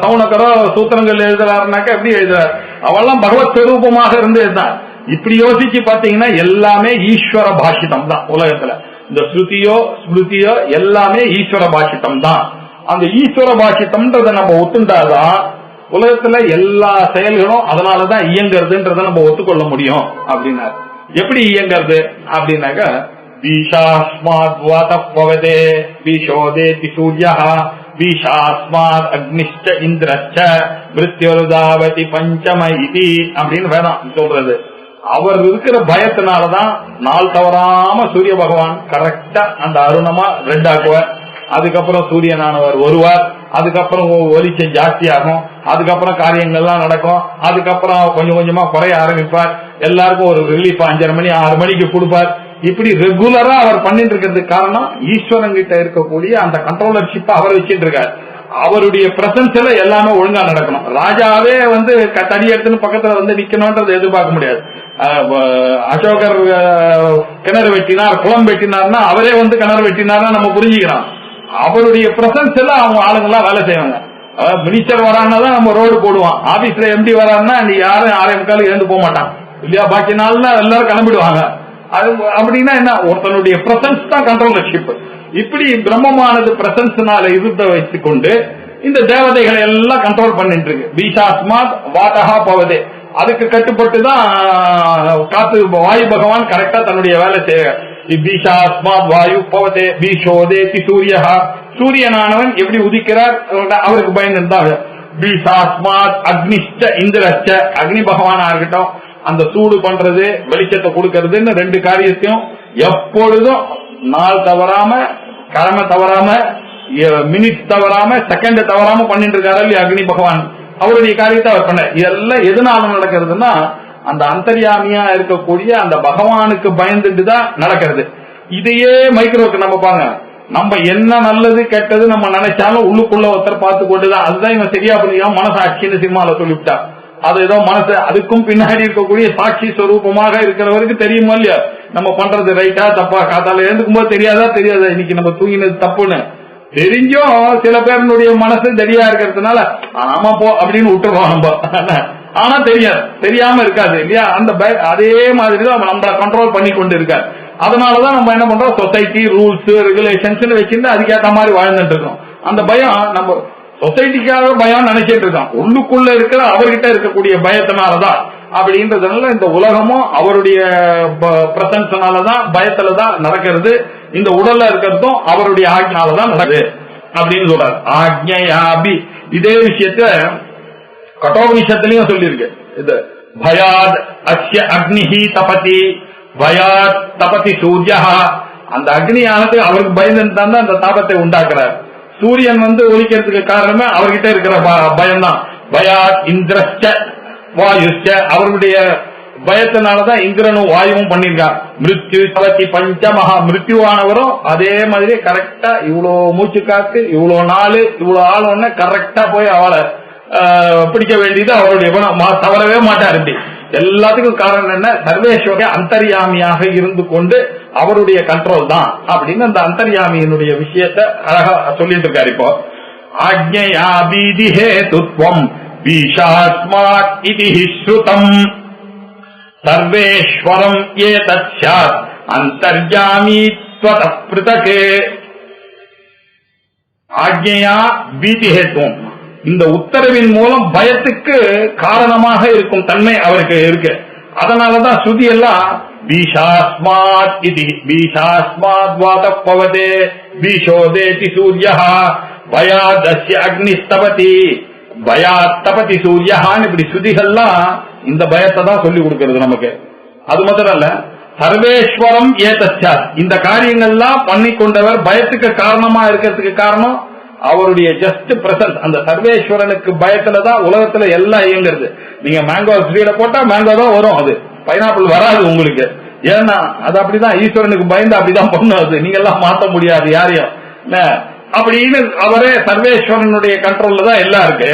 Speaker 2: சவுனக்கரோ சூத்திரங்கள் எழுதுறாருனாக்க எப்படி எழுதுறாரு? அவெல்லாம் பகவத் ஸ்வரூபமாக இருந்ததுதான். இப்படி யோசிச்சு பாத்தீங்கன்னா எல்லாமே ஈஸ்வர பாஷிதம் தான் உலகத்துல. இந்த ஸ்ருதியோ ஸ்மிருதியோ எல்லாமே ஈஸ்வர பாஷிதம் தான். அந்த ஈஸ்வர பாஷிதம்ன்றத நம்ம ஒத்துண்டாதான் உலகத்துல எல்லா செயல்களும் அதனாலதான் இயங்குறதுன்றத நம்ம ஒத்துக்கொள்ள முடியும் அப்படின்னாரு. எப்படி இயங்கிறது அப்படின்னாக்க பீஷாஸ்மாத் வாதः பவதே பீஷோதேதி சூர்யः பீஷாஸ்மாத் அக்னிஷ்ட இந்திரச்ச மிருத்யுர்தாவதி பஞ்சம இதி அப்படின்னு வேதம் சொல்றது. அவர் இருக்கிற பயத்தினாலதான் நாள் தவறாம சூரிய பகவான் கரெக்டா அந்த அருணமா ரெட் ஆக்குவார். அதுக்கப்புறம் சூரியனானவர் வருவார். அதுக்கப்புறம் ஒளிச்சம் ஜாஸ்தி ஆகும். அதுக்கப்புறம் காரியங்கள்லாம் நடக்கும். அதுக்கப்புறம் கொஞ்சம் கொஞ்சமா குறைய ஆரம்பிப்பார். எல்லாருக்கும் ஒரு ரிலீஃப் 5:30 மணி 6 மணிக்கு கொடுப்பார். இப்படி ரெகுலரா அவர் பண்ணிட்டு இருக்கிறதுக்கு காரணம் ஈஸ்வரன் கிட்ட இருக்கக்கூடிய அந்த கண்ட்ரோலர்ஷிப் அவர் வச்சிட்டு இருக்காரு. அவருடைய பிரசன்ஸ்ல எல்லாமே ஒழுங்கா நடக்கணும். ராஜாவே தடி எடுத்துன்னு பக்கத்துல நிக்கணும்ன்றது எதிர்பார்க்க முடியாது. அசோகர் கிணறு வெட்டினார், குளம் வெட்டினார்னா அவரே கிணறு வெட்டினார்னா நம்ம புரிஞ்சுக்கிறோம். அவருடைய பிரசன்ஸ் எல்லாம் அவங்க ஆளுங்கெல்லாம் வேலை செய்வாங்க. மினிஸ்டர் வரான்னா தான் நம்ம ரோடு போடுவான். ஆபீஸ்ல எம்டி வரான்னா நீ யாரும் 6:45 எழுந்து போக மாட்டான் இல்லையா? பாக்கி நாள்ல எல்லாரும் கிளம்பிடுவாங்க. அப்படின்னா என்ன? ஒருத்தனுடைய பிரசன்ஸ் தான் கண்ட்ரோலர்ஷிப். இப்படி பிரம்மமானது பிரசன்ஸ்னால இருந்த வைத்துக் கொண்டு இந்த தேவதைகளை எல்லாம் கண்ட்ரோல் பண்ணிட்டு இருக்கு. பீஷாஸ்மாத் வாதஹா பவதே, அதுக்கு கட்டுப்பட்டு தான் காத்து வாயு பகவான் கரெக்டா தன்னுடைய வேலை செய்ய. பீஷாஸ்மாத் வாயு பவதே பீஷோதேதி சூரியஹா, சூரியனானவன் எப்படி உதிக்கிறார் அவருக்கு பயந்துதான். பீஷாஸ்மாத் அக்னிஷ்ட இந்திரச்ச, அக்னி பகவானா இருக்கட்டும் அந்த சூடு பண்றது வெளிச்சத்தை கொடுக்கறதுன்னு 2 காரியத்தையும் எப்பொழுதும் நாள் தவறாம கிழமை தவறாம மினிட் தவறாம செகண்ட் தவறாம பண்ணிட்டு இருக்காரு இல்லையா அக்னி பகவான். அவருடைய காரியத்தை அவர் பண்ண. இதெல்லாம் எதனால நடக்கிறதுனா அந்த அந்தர்யாமியா இருக்கக்கூடிய அந்த பகவானுக்கு பயந்துட்டு தான் நடக்கிறது. இதையே மைக்ரோக்கு நம்ம பாருங்க, நம்ம என்ன நல்லது கெட்டது நம்ம நினைச்சாலும் உள்ளுக்குள்ள ஒருத்தர் பார்த்து கொண்டுதான். அதுதான் இவன் சரியா புரியாம மனசாட்சின்னு சினிமால சொல்லிவிட்டா. அது ஏதோ மனசு அதுக்கும் பின்னாடி இருக்கக்கூடிய சாட்சி ஸ்வரூபமாக இருக்கிறவருக்கு தெரியுமா இல்லையா நம்ம பண்றது ரைட்டா தப்பா? காத்தால எழுந்துக்கும் போது தெரியாதா இன்னைக்கு நம்ம தூங்கினது தப்புன்னு தெரிஞ்சும் சில பேருடைய மனசு தெரியா இருக்கிறதுனால ஆமா போ அப்படின்னு விட்டுருவோம் நம்ம. ஆனா தெரியாம இருக்காது இல்லையா? அந்த அதே மாதிரிதான் நம்ம கண்ட்ரோல் பண்ணி கொண்டு இருக்காரு. அதனாலதான் நம்ம என்ன பண்றோம், சொசைட்டி ரூல்ஸ் ரெகுலேஷன்ஸ் வச்சிருந்து அதுக்கேற்ற மாதிரி வாழ்ந்துட்டு இருக்கோம். அந்த பயம் நம்ம சொசைட்டிக்காக பயம் நினைச்சிட்டு இருக்கோம். உள்ளுக்குள்ள இருக்கிற அவர்கிட்ட இருக்கக்கூடிய பயத்தினாலதான் அப்படின்றதுனால இந்த உலகமும் அவருடைய பிரசன்ஸ்னாலதான் பயத்துலதான் நடக்கிறது. இந்த உடல்ல இருக்கிறதும் அவருடைய ஆக்ஞாலதான் நடக்குது அப்படின்னு சொல்றாரு. ஆக்ஞயாபி இதே விஷயத்த கட்டோபனிஷத்துலயும் சொல்லியிருக்கு. இது பயாத் அஸ்ய அக்னிஹி தபதி பயாத் தபதி சூர்யா, அந்த அக்னியானது அவருக்கு பயந்து தான் அந்த தாபத்தை உண்டாக்குறார். சூரியன் ஒலிக்கிறதுக்கு காரணமே அவர்கிட்ட இருக்கிற பயம்தான். பயாத் இந்திரஸ்ச வாயுஷ்ச, அவருடைய பயத்தினாலதான் இந்திரனும் வாயுவும் பண்ணிருக்கான். மிருத்யு சவதி பஞ்சமகா, மிருத்யுவானவரும் அதே மாதிரி கரெக்டா இவ்வளவு மூச்சு காத்து இவ்வளவு நாள் இவ்வளவு ஆள் ஒண்ணு கரெக்டா போய் அவளை பிடிக்க வேண்டியது அவருடைய குணம், தவறவே மாட்டாரு. எல்லாத்துக்கும் காரணம் என்ன? சர்வேஸ்வர அந்தர்யாமியாக இருந்து கொண்டு அவருடைய கண்ட்ரோல் தான் அப்படின்னு அந்த அந்தர்யாமியினுடைய விஷயத்தை அழகா சொல்லிட்டு இருக்காரு. இப்போ ஆக்ஞயா பீதிஹே துத்வம் பீஷாஸ்மாத் இதி ஸ்ருதம் சர்வேஸ்வரம் ஏதத் ஸ்யாத் அந்தர்யாமி த்வதः ப்ருதகே. ஆக்ஞயா பீதிஹேத்வம், இந்த உத்தரவின் மூலம் பயத்துக்கு காரணமாக இருக்கும் தன்மை அவருக்கு இருக்கு. அதனாலதான் ஸ்ருதி எல்லாம் பீஷாஸ்மாத் இதி, பீஷாஸ்மாத் வாதः பவதே பீஷோதேதி சூர்யः பயாதஸ்ய அக்னிஸ்தபதி பயாத் தபதி சூர்யஹான்னு இப்படி ஸ்ருதிகள்லாம் இந்த பயத்தை தான் சொல்லி கொடுக்கிறது நமக்கு. அது மாத்திரம் இல்ல, சர்வேஸ்வரம் ஏதச்சாத், இந்த காரியங்கள்லாம் பண்ணி கொண்டவர் பயத்துக்கு காரணமா இருக்கிறதுக்கு காரணம் அவருடைய ஜஸ்ட் பிரசன்ஸ். அந்த சர்வேஸ்வரனுக்கு பயத்துலதான் உலகத்துல எல்லாம் இயங்குறது. நீங்க மேங்கோ ட்ரீல போட்டா மேங்கோ தான் வரும், அது பைனாப்பிள் வராது உங்களுக்கு. ஏன்னா அது அப்படிதான், ஈஸ்வரனுக்கு பயந்து அப்படிதான் பண்ணுவது, நீங்க எல்லாம் மாற்ற முடியாது யாரையும் அப்படின்னு. அவரே சர்வேஸ்வரனுடைய கண்ட்ரோல்ல தான் எல்லாம் இருக்கு.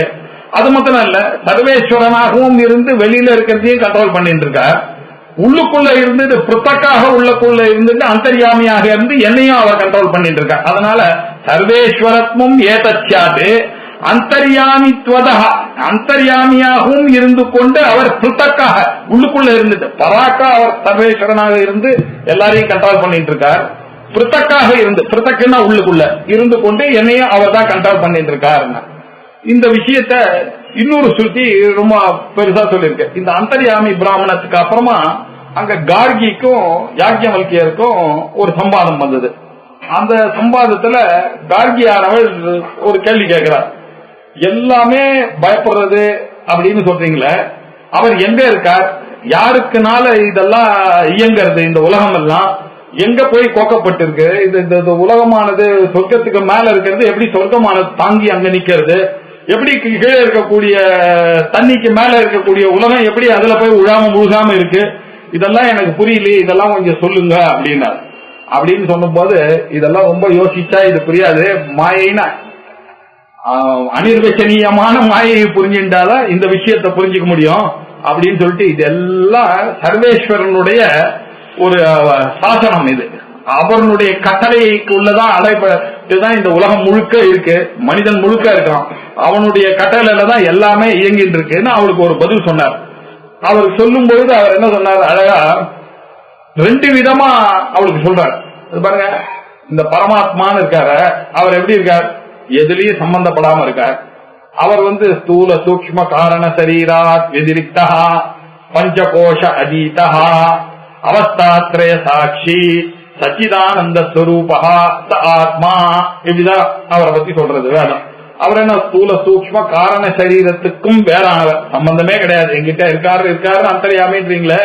Speaker 2: அது மாத்திரம் இல்ல, சர்வேஸ்வரனாகவும் இருந்து வெளியில இருக்கிறதையும் கண்ட்ரோல் பண்ணிட்டு இருக்கார். உள்ளுக்குள்ள இருந்து புத்தக்காக உள்ளுக்குள்ள இருந்துட்டு அந்தர்யாமியாக இருந்து என்னையும் அவர் கண்ட்ரோல் பண்ணிட்டு இருக்கார். அதனால சர்வேஸ்வரத்வம் ஏதச்சாது அந்தர்யாமித்வதா, அந்தர்யாமியாகவும் இருந்து கொண்டு அவர் புத்தக்காக உள்ளுக்குள்ள இருந்துட்டு பராக்கா அவர் சர்வேஸ்வரனாக இருந்து எல்லாரையும் கண்ட்ரோல் பண்ணிட்டு இருக்கார். பிருத்தக்காக இருந்து, பிருத்தக்குன்னா உள்ளுக்குள்ள இருந்து கொண்டு என்னையும் அவர் தான் கண்ட்ரோல் பண்ணிட்டு இருக்காருன்னா. இந்த விஷயத்த இன்னொரு ஸ்ருதி ரொம்ப பெருசா சொல்லிருக்கு. இந்த அந்தர்யாமி பிராமணத்துக்கு அப்புறமா அங்க கார்கிக்கும் யாக்ஞவல்கியருக்கும் ஒரு சம்பாதம் வந்தது. அந்த சம்பாதத்துல கார்கியானவள் ஒரு கேள்வி கேட்கிறார். எல்லாமே பயப்படுறது அப்படின்னு சொல்றீங்களே, அவர் எங்க இருக்கார்? யாருக்குனால இதெல்லாம் இயங்கிறது? இந்த உலகம் எல்லாம் எங்க போய் கோக்கப்பட்டிருக்கு? இந்த உலகமானது சொர்க்கத்துக்கு மேல இருக்கிறது எப்படி சொர்க்கமானது தாங்கி அங்க நிக்கிறது? எப்படி கீழே இருக்கக்கூடிய தண்ணிக்கு மேல இருக்கக்கூடிய உலகம் எப்படி அதுல போய் முழுகாம இருக்கு? இதெல்லாம் எனக்கு புரியலையே, இதெல்லாம் கொஞ்சம் சொல்லுங்க அப்படின்னா. அப்படின்னு சொல்லும் போது இதெல்லாம் ரொம்ப யோசிச்சா இது புரியாது, மாயினா அனிர்வச்சனீயமான மாயை புரிஞ்சுட்டாதான் இந்த விஷயத்தை புரிஞ்சுக்க முடியும் அப்படின்னு சொல்லிட்டு இதெல்லாம் சர்வேஸ்வரனுடைய ஒரு சாசனம். இது அவனுடைய கட்டளைக்குள்ளதான் அடைப்பதான் இந்த உலகம் முழுக்க இருக்கு, மனிதன் முழுக்க இருக்கான். அவனுடைய கட்டளையில தான் எல்லாமே இயங்கிட்டு இருக்குன்னு அவளுக்கு ஒரு பதில் சொன்னார். அவர் சொல்லும் பொழுது அவர் என்ன சொன்னார், அழகா ரெண்டு விதமா அவளுக்கு சொல்றார். பாருங்க, இந்த பரமாத்மான்னு இருக்காரு, அவர் எப்படி இருக்கார்? எதுலயும் சம்பந்தப்படாம இருக்கார். அவர் ஸ்தூல சூக்ஷ்ம காரண சரீராத் வெதிரிக்தா பஞ்சகோஷ அதீதா அவஸ்தாத்ரய சாட்சி சச்சிதானந்த ஸ்வரூபா ச ஆத்மா, இப்படிதான் அவரை பத்தி சொல்றது வேதம். அவர் என்ன ஸ்தூல சூக்ஷ்ம காரண சரீரத்துக்கும் வேறானவர், சம்பந்தமே கிடையாது. எங்கிட்ட இருக்காரு அந்தர்யாமின்றீங்களே,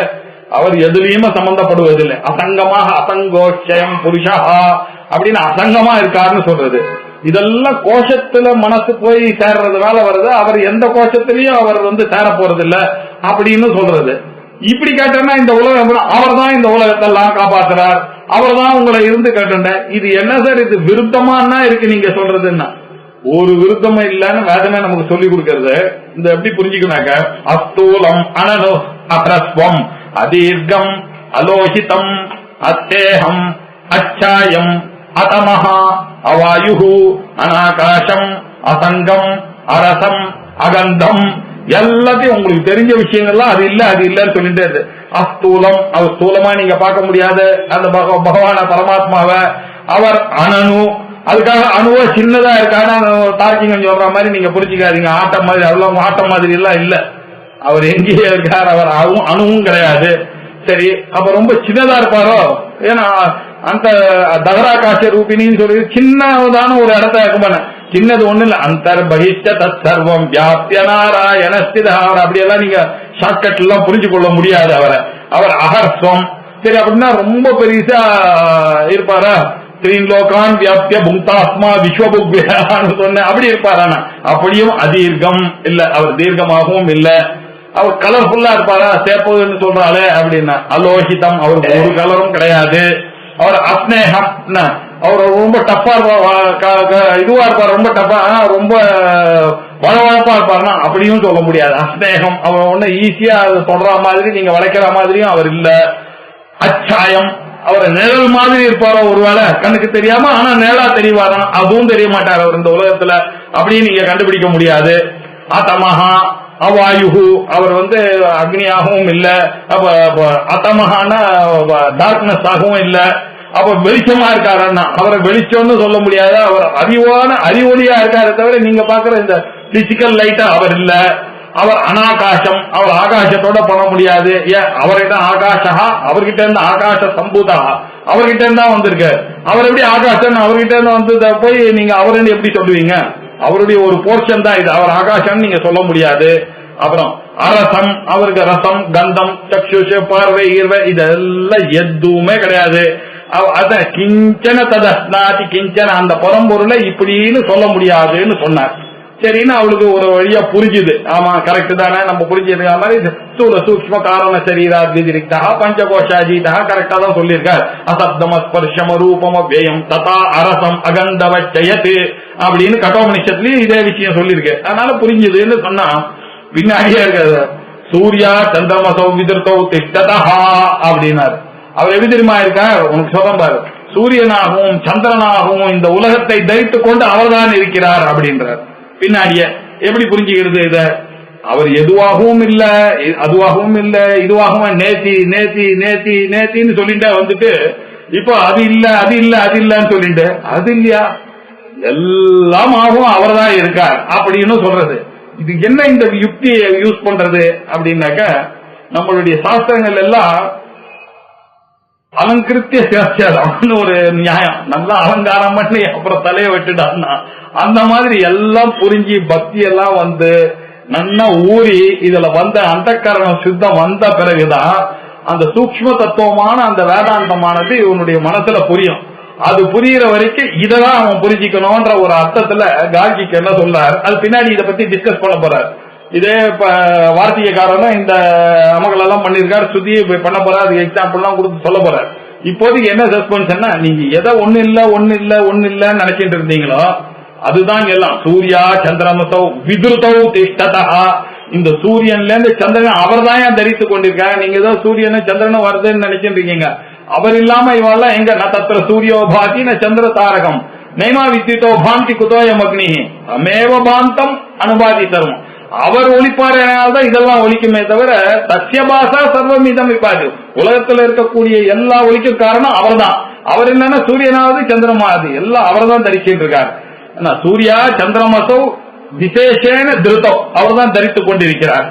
Speaker 2: அவர் எதுலயுமே சம்பந்தப்படுவதில்லை. அசங்கமாக அசங்கோஷயம் புருஷா அப்படின்னு அசங்கமா இருக்காருன்னு சொல்றது. இதெல்லாம் கோஷத்துல மனசு போய் சேர்றதுனால வருது. அவர் எந்த கோஷத்திலையும் அவர் சேர போறது இல்ல அப்படின்னு சொல்றது. இப்படி கேட்டா இந்த உலகம் அவர் தான் இந்த உலகத்தெல்லாம் காப்பாத்துறார், அவர் தான் உங்களை இருந்து கேட்ட. இது என்ன சார், இது விருத்தமா இருக்கு நீங்க சொல்றதுன்னா? ஒரு விருத்தமும் இல்லன்னு வேதமே நமக்கு சொல்லி கொடுக்கறது. இந்த எப்படி புரிஞ்சுக்கணாக்க, அஸ்தூலம் அனனு அப்ரஸ்வம் அதீர்க்கம் அலோஹிதம் அத்தேகம் அச்சாயம் அதமஹா அவாயுஹு அநாகாசம் அசங்கம் அரசம் அகந்தம் எல்லாத்தையும் உங்களுக்கு தெரிஞ்ச விஷயங்கள்லாம் அது இல்லன்னு சொல்லிட்டே இருக்கு. அஸ்தூலம், அவர் ஸ்தூலமா நீங்க பார்க்க முடியாத அந்த பகவான பரமாத்மாவை. அவர் அணு, அதுக்காக அணுவ சின்னதா இருக்கான தார்க்கிங்கம் சொல்ற மாதிரி நீங்க புரிஞ்சுக்காதீங்க. ஆட்டம் மாதிரி, அதெல்லாம் ஆட்டம் மாதிரி எல்லாம் இல்ல. அவர் எங்கேயே இருக்கார், அவர் அணுவும் கிடையாது. சரி, அப்ப ரொம்ப சின்னதா இருப்பாரோ? ஏன்னா அந்த தகராகாச ரூபினின்னு சொல்லி சின்னதான ஒரு இடத்த இருக்குமான, சின்னது ஒண்ணு இல்ல. அந்தர் பகிஷ்ட தத் சர்வம் வியாப்திய நாராயண ஸ்திதா. அப்படியெல்லாம் நீங்க ஷார்ட்கட் எல்லாம் புரிஞ்சு கொள்ள முடியாது அவரை. அவர் அகர்ஸ்வம். சரி, அப்படின்னா ரொம்ப பெருசா இருப்பாரா? ஸ்ரீலோகான் வியாபிய புங்தாஸ்மா விஸ்வபுக்யான்னு சொன்ன அப்படி இருப்பாரானா? அப்படியும் அதீர்க்கம் இல்ல, அவர் தீர்க்கமாகவும் இல்ல. அவர் கலர்ஃபுல்லா இருப்பாரா? சேப்புன்னு சொல்றாளே அப்படின்னா அலோகிதம், அவருக்கு ஒரு கலரும் கிடையாது. அவர் அஸ்னேகம், அவர் ரொம்ப டஃபா இதுவா இருப்பார், ரொம்ப டஃபா ரொம்ப வளவளப்பா இருப்பாருன்னா அப்படியும் சொல்ல முடியாது. அஸ்னேகம், அவர் ஒண்ணு ஈஸியா சொல்ற மாதிரி நீங்க வளைக்கிற மாதிரியும் அவர் இல்ல. அச்சாயம், அவர் நிழல் மாதிரி இருப்பாரோ ஒருவேளை கண்ணுக்கு தெரியாம, ஆனா நிழலா தெரிவாரா? அதுவும் தெரிய மாட்டார் அவர் இந்த உலகத்துல, அப்படின்னு நீங்க கண்டுபிடிக்க முடியாது. அதமஹா அவாயுகு, அவர் அக்னியாகவும் இல்ல. அத்தமஹானா டார்க்னஸ் ஆகவும் இல்ல. அப்ப வெளிச்சமா இருக்காருன்னா அவரை வெளிச்சம்னு சொல்ல முடியாது. அவர் அறிவொளியா இருக்காரு தவிர நீங்க பாக்குற இந்த பிசிக்கல் லைட்டா அவர் இல்ல. அவர் அனாகாசம், அவர் ஆகாசத்தோட பண்ண முடியாது. ஏன்? அவர்கிட்ட ஆகாஷா, அவர்கிட்ட இருந்து ஆகாச சம்பூதா, அவர்கிட்ட இருந்தா வந்திருக்கு. அவர் எப்படி ஆகாசம் அவர்கிட்ட இருந்து வந்து போய் நீங்க அவருன்னு எப்படி சொல்லுவீங்க? அவருடைய ஒரு போர்ஷன் தான் இது, அவர் ஆகாசம் நீங்க சொல்ல முடியாது. அப்புறம் அரசம், அவருக்கு ரசம், கந்தம், சக்ஷுஷ, பார்வை, ஈர்வை இதெல்லாம் எதுவுமே கிடையாது. அத கிஞ்சன ததஸ்நாதி கிஞ்சன, அந்த பரம்பொருளை இப்படின்னு சொல்ல முடியாதுன்னு சொன்னார். சரின்னு அவளுக்கு ஒரு வழியா புரிஞ்சுது. ஆமா கரெக்ட் தானே, நம்ம புரிஞ்சது மாதிரி ஸ்தூல சூக்ஷ்ம காரண சரீராத்விதிரிக்தா பஞ்சகோஷாஜீதா கரெக்டா தான் சொல்லியிருக்கார். அசப்தம ஸ்பர்ஷம ரூபம வேயம் ததா அரசம் அகந்தவச்சயத்து அப்படின்னு கட்டோபனிஷத்துலயும் இதே விஷயம் சொல்லியிருக்கு. அதனால புரிஞ்சுதுன்னு சொன்னா பின்னாடியே இருக்காது. சூர்யா சந்திரமசௌ விதிர்த்தௌ திஷ்டதா அப்படின்னாரு. அவர் எப்படி தெரியுமா இருக்கார்? உனக்கு சொல்றேன் பாரு, சூரியனாகவும் சந்திரனாகவும் இந்த உலகத்தை தரித்து கொண்டு அவர்தான் இருக்கிறார் அப்படின்றார். பின்னாடியே எப்படி புரிஞ்சுக்கிறது இத? அவர் எதுவாகவும் இல்ல, அதுவாகவும் இல்ல, இதுவாகவும் நேத்தி நேத்தி நேத்தி நேத்தின்னு சொல்லிட்டு வந்துட்டு இப்ப அது இல்ல அது இல்ல அது இல்லன்னு சொல்லிட்டு அது இல்லையா, எல்லாமாகவும் அவர் தான் இருக்கார் அப்படின்னு சொல்றது. இது என்ன இந்த யுக்தியை யூஸ் பண்றது அப்படின்னாக்க, நம்மளுடைய சாஸ்திரங்கள் எல்லாம் அலங்கிருத்திய சேஷ்டம் ஒரு நியாயம், நல்லா அலங்காரம் பண்ணி அப்புறம் தலையை வெட்டுட்டான்னா அந்த மாதிரி எல்லாம் புரிஞ்சு பக்தி எல்லாம் நல்லா ஊறி இதுல அந்த கரணம் சுத்தம் வந்த பிறகுதான் அந்த சூக்ஷ்ம தத்துவமான அந்த வேதாந்தமானது இவனுடைய மனசுல புரியும். அது புரியுற வரைக்கும் இதெல்லாம் அவன் புரிஞ்சுக்கணும்ன்ற ஒரு அர்த்தத்துல கார்கிக்கு என்ன சொல்றாரு, அது பின்னாடி இதை பத்தி டிஸ்கஸ் பண்ண போறாரு. இதே வார்த்திகக்காரனும் இந்த அமகள் எல்லாம் பண்ணிருக்காரு, சுத்தி பண்ண போறாரு, அதுக்கு எக்ஸாம்பிள் எல்லாம் கொடுத்து சொல்ல போறாரு. இப்போதைக்கு என்ன சஸ்பென்ஸ்னா, நீங்க எதை ஒண்ணு இல்லன்னு நினைச்சிட்டு இருந்தீங்களோ அதுதான் எல்லாம். சூர்யா சந்திரமசௌ விதுருதௌ திஷ்டதா, இந்த சூரியன்ல இருந்து சந்திரன் அவர் தான் தரித்து கொண்டிருக்காங்க. நீங்க ஏதோ சூரியனும் சந்திரனும் வருதுன்னு நினைச்சிட்டு இருக்கீங்க. அவர் இல்லாம இவெல்லாம் எங்க நத்திர சூரியோ பாதி ந சந்திர தாரகம் நைமா வித்தியோ பாந்தி குதோயம் அக்னி அமேவ பாந்தம் அனுபாதி தரும். அவர் ஒளிப்பாருதான் இதெல்லாம் ஒலிக்குமே தவிர சத்தியபாசா சர்வமிதம் விப்பாது. உலகத்துல இருக்கக்கூடிய எல்லா ஒலிக்கும் காரணம் அவர் தான். அவர் என்னன்னா சூரியனாவது சந்திரமாவது எல்லாம் அவர் தான் தரிச்சிட்டு இருக்காரு. சூர்யா சந்திரமசௌ விசேஷேன திருத்தம், அவர் தான் தரித்துக் கொண்டிருக்கிறார்.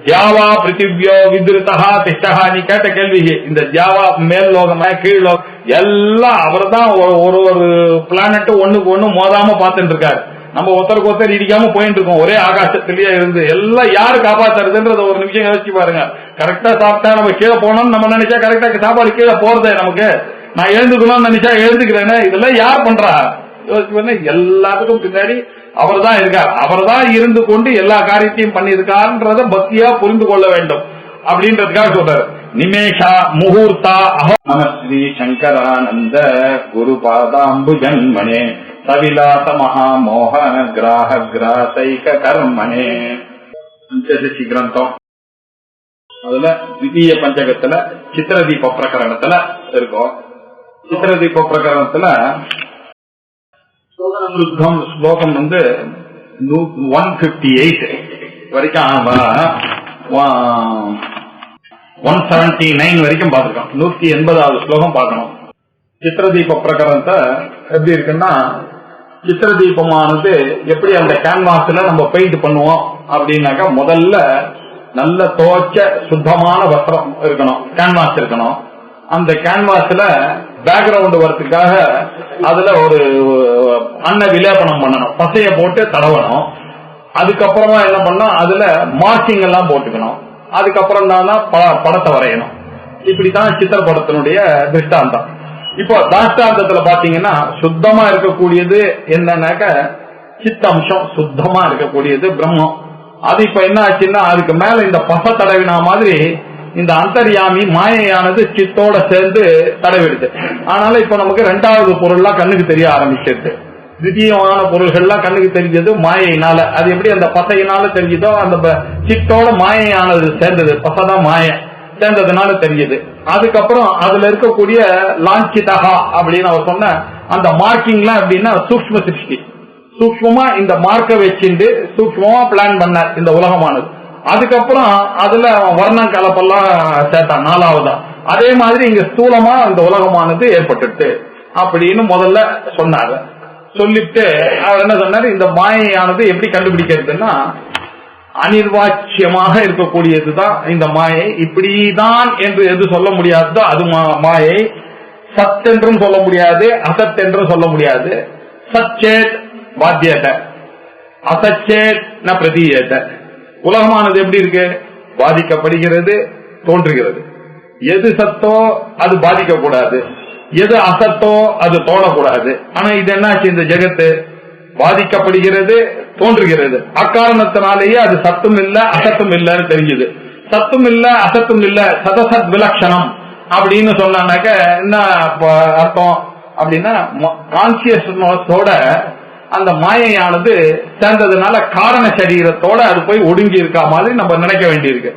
Speaker 2: ஜாவா பிருத்திவியோ விதிருத்தா திஷ்டா, நீ கேட்ட கேள்வி, இந்த ஜாவா மேல் லோகமா கீழ் லோகம் எல்லாம் அவர் தான் ஒரு ஒரு பிளானட் ஒண்ணுக்கு ஒண்ணு மோதாம பார்த்துட்டு இருக்காரு. நம்ம ஒருத்தருக்கு ஒருத்தர் இடிக்காம போயிட்டு இருக்கோம் ஒரே ஆகாசத்திலேயே இருந்து. எல்லாம் யாரு காப்பாத்துறதுன்றத ஒரு நிமிஷம் யோசிச்சு பாருங்க. கரெக்டா சாப்பிட்டா நம்ம கீழே போனோம்னு நம்ம நினைச்சா கரெக்டா சாப்பாடு கீழே போறதே நமக்கு. நான் எழுந்துக்கணும்னு நினைச்சா எழுந்துக்கிறேன்னு, இதெல்லாம் யார் பண்றா யோசிச்சு. எல்லாத்துக்கும் பின்னாடி அவர் தான் இருக்கார். அவர் தான் இருந்து கொண்டு எல்லா காரியத்தையும் பண்ணியிருக்காருன்றத பக்தியா புரிந்து கொள்ள வேண்டும் அப்படின்றதுக்காக சொல்றாரு. நிமேஷா முகூர்த்தா நம ஸ்ரீ சங்கரானந்த குரு பாதாம்பு ஜன்மனே சவிலாச மகாமோக கிராஹ கிராசைக கர்மனே. பஞ்சதசி கிரந்தம் அதுல திவ்ய பஞ்சகத்துல சித்திரதீப பிரகரணத்துல இருக்கும். சித்திரதீப பிரகரணத்துல ஸ்லோகம் 158 வரைக்கும் 179 வரைக்கும் பார்த்திருக்கோம். 180வது ஸ்லோகம் பார்க்கணும். சித்திரதீப பிரகரணத்தை எப்படி இருக்குன்னா, சித்திரதீபமானது எப்படி அந்த கேன்வாஸ்ல நம்ம பெயிண்ட் பண்ணுவோம் அப்படின்னாக்கா, முதல்ல நல்ல துவச்ச சுத்தமான வஸ்திரம் இருக்கணும், கேன்வாஸ் இருக்கணும். அந்த கேன்வாஸ்ல பேக்ரவுண்ட் வரதுக்காக அதுல ஒரு அன்ன விலேபனம் பண்ணணும், பசைய போட்டு தடவணும். அதுக்கப்புறமா என்ன பண்ணணும், அதுல மார்க்கிங் எல்லாம் போட்டுக்கணும். அதுக்கப்புறம் தான் படத்தை வரையணும். இப்படித்தான் சித்திரப்படத்தினுடைய திருஷ்டாந்தம். இப்போ தாஷ்டாந்தத்துல பாத்தீங்கன்னா சுத்தமா இருக்கக்கூடியது என்னன்னாக்க சித்தம்சம் சுத்தமா இருக்கக்கூடியது பிரம்மம். அது இப்ப என்ன ஆச்சுன்னா அதுக்கு மேல இந்த பச தடவினா மாதிரி இந்த அந்தர்யாமி மாயையானது சித்தோட சேர்ந்து தடவிடுது. அதனால இப்ப நமக்கு ரெண்டாவது பொருள்லாம் கண்ணுக்கு தெரிய ஆரம்பிச்சிருது. திடீயமான பொருள்கள்லாம் கண்ணுக்கு தெரிஞ்சது மாயையினால. அது எப்படி அந்த பசையினால தெரிஞ்சதோ அந்த சித்தோட மாயையானது சேர்ந்தது, பசதான் மாயை சேர்ந்ததுனால தெரியுது. அதுக்கப்புறம் அதுல இருக்கக்கூடிய லாஞ்சிதா அப்படின்னு அவர் சொன்ன அந்த மார்க்கிங்லாம் எப்படின்னா சூக்ஷ்ம சிருஷ்டி, சூக்ஷ்மமா இந்த மார்க்க வச்சுட்டு சூக்ஷ்மமா பிளான் பண்ண இந்த உலகமானது. அதுக்கப்புறம் அதுல வர்ணம் கலப்பெல்லாம் சேர்த்தான் நாலாவதா. அதே மாதிரி இங்க ஸ்தூலமா இந்த உலகமானது ஏற்பட்டுட்டு அப்படின்னு முதல்ல சொன்னாரு. சொல்லிட்டு அவர் என்ன சொன்னாரு, இந்த மாயையானது எப்படி கண்டுபிடிக்கிறதுன்னா அனிர்வாச்சியமாக இருக்கக்கூடியதுதான் இந்த மாயை. இப்படிதான் என்று எது சொல்ல முடியாதோ அது மாயை. சத் என்றும் சொல்ல முடியாது, அசத் என்றும் சொல்ல முடியாது. சச்சேத் பாத்தியத, அசச்சேத் ந பிரதீயத. உலகமானது எப்படி இருக்கு? பாதிக்கப்படுகிறது, தோன்றுகிறது. எது சத்தோ அது பாதிக்க கூடாது, எது அசத்தோ அது தோணக்கூடாது. ஆனா இது என்னாச்சு, இந்த ஜெகத்து பாதிக்கப்படுகிறது, தோன்றுகிறது. அக்காரணத்தினாலேயே அது சத்தும் இல்ல அசத்தும் இல்லன்னு தெரிஞ்சது. சத்தும் இல்ல அசத்தும் இல்ல, சதசத் விலட்சணம் அப்படின்னு சொன்னாக்க என்ன அர்த்தம் அப்படின்னா கான்சியஸ்னஸோட அந்த மாயையானது சேர்ந்ததுனால காரண சரீரத்தோட அது போய் ஒடுங்கி இருக்கா மாதிரி நம்ம நினைக்க வேண்டியிருக்கு.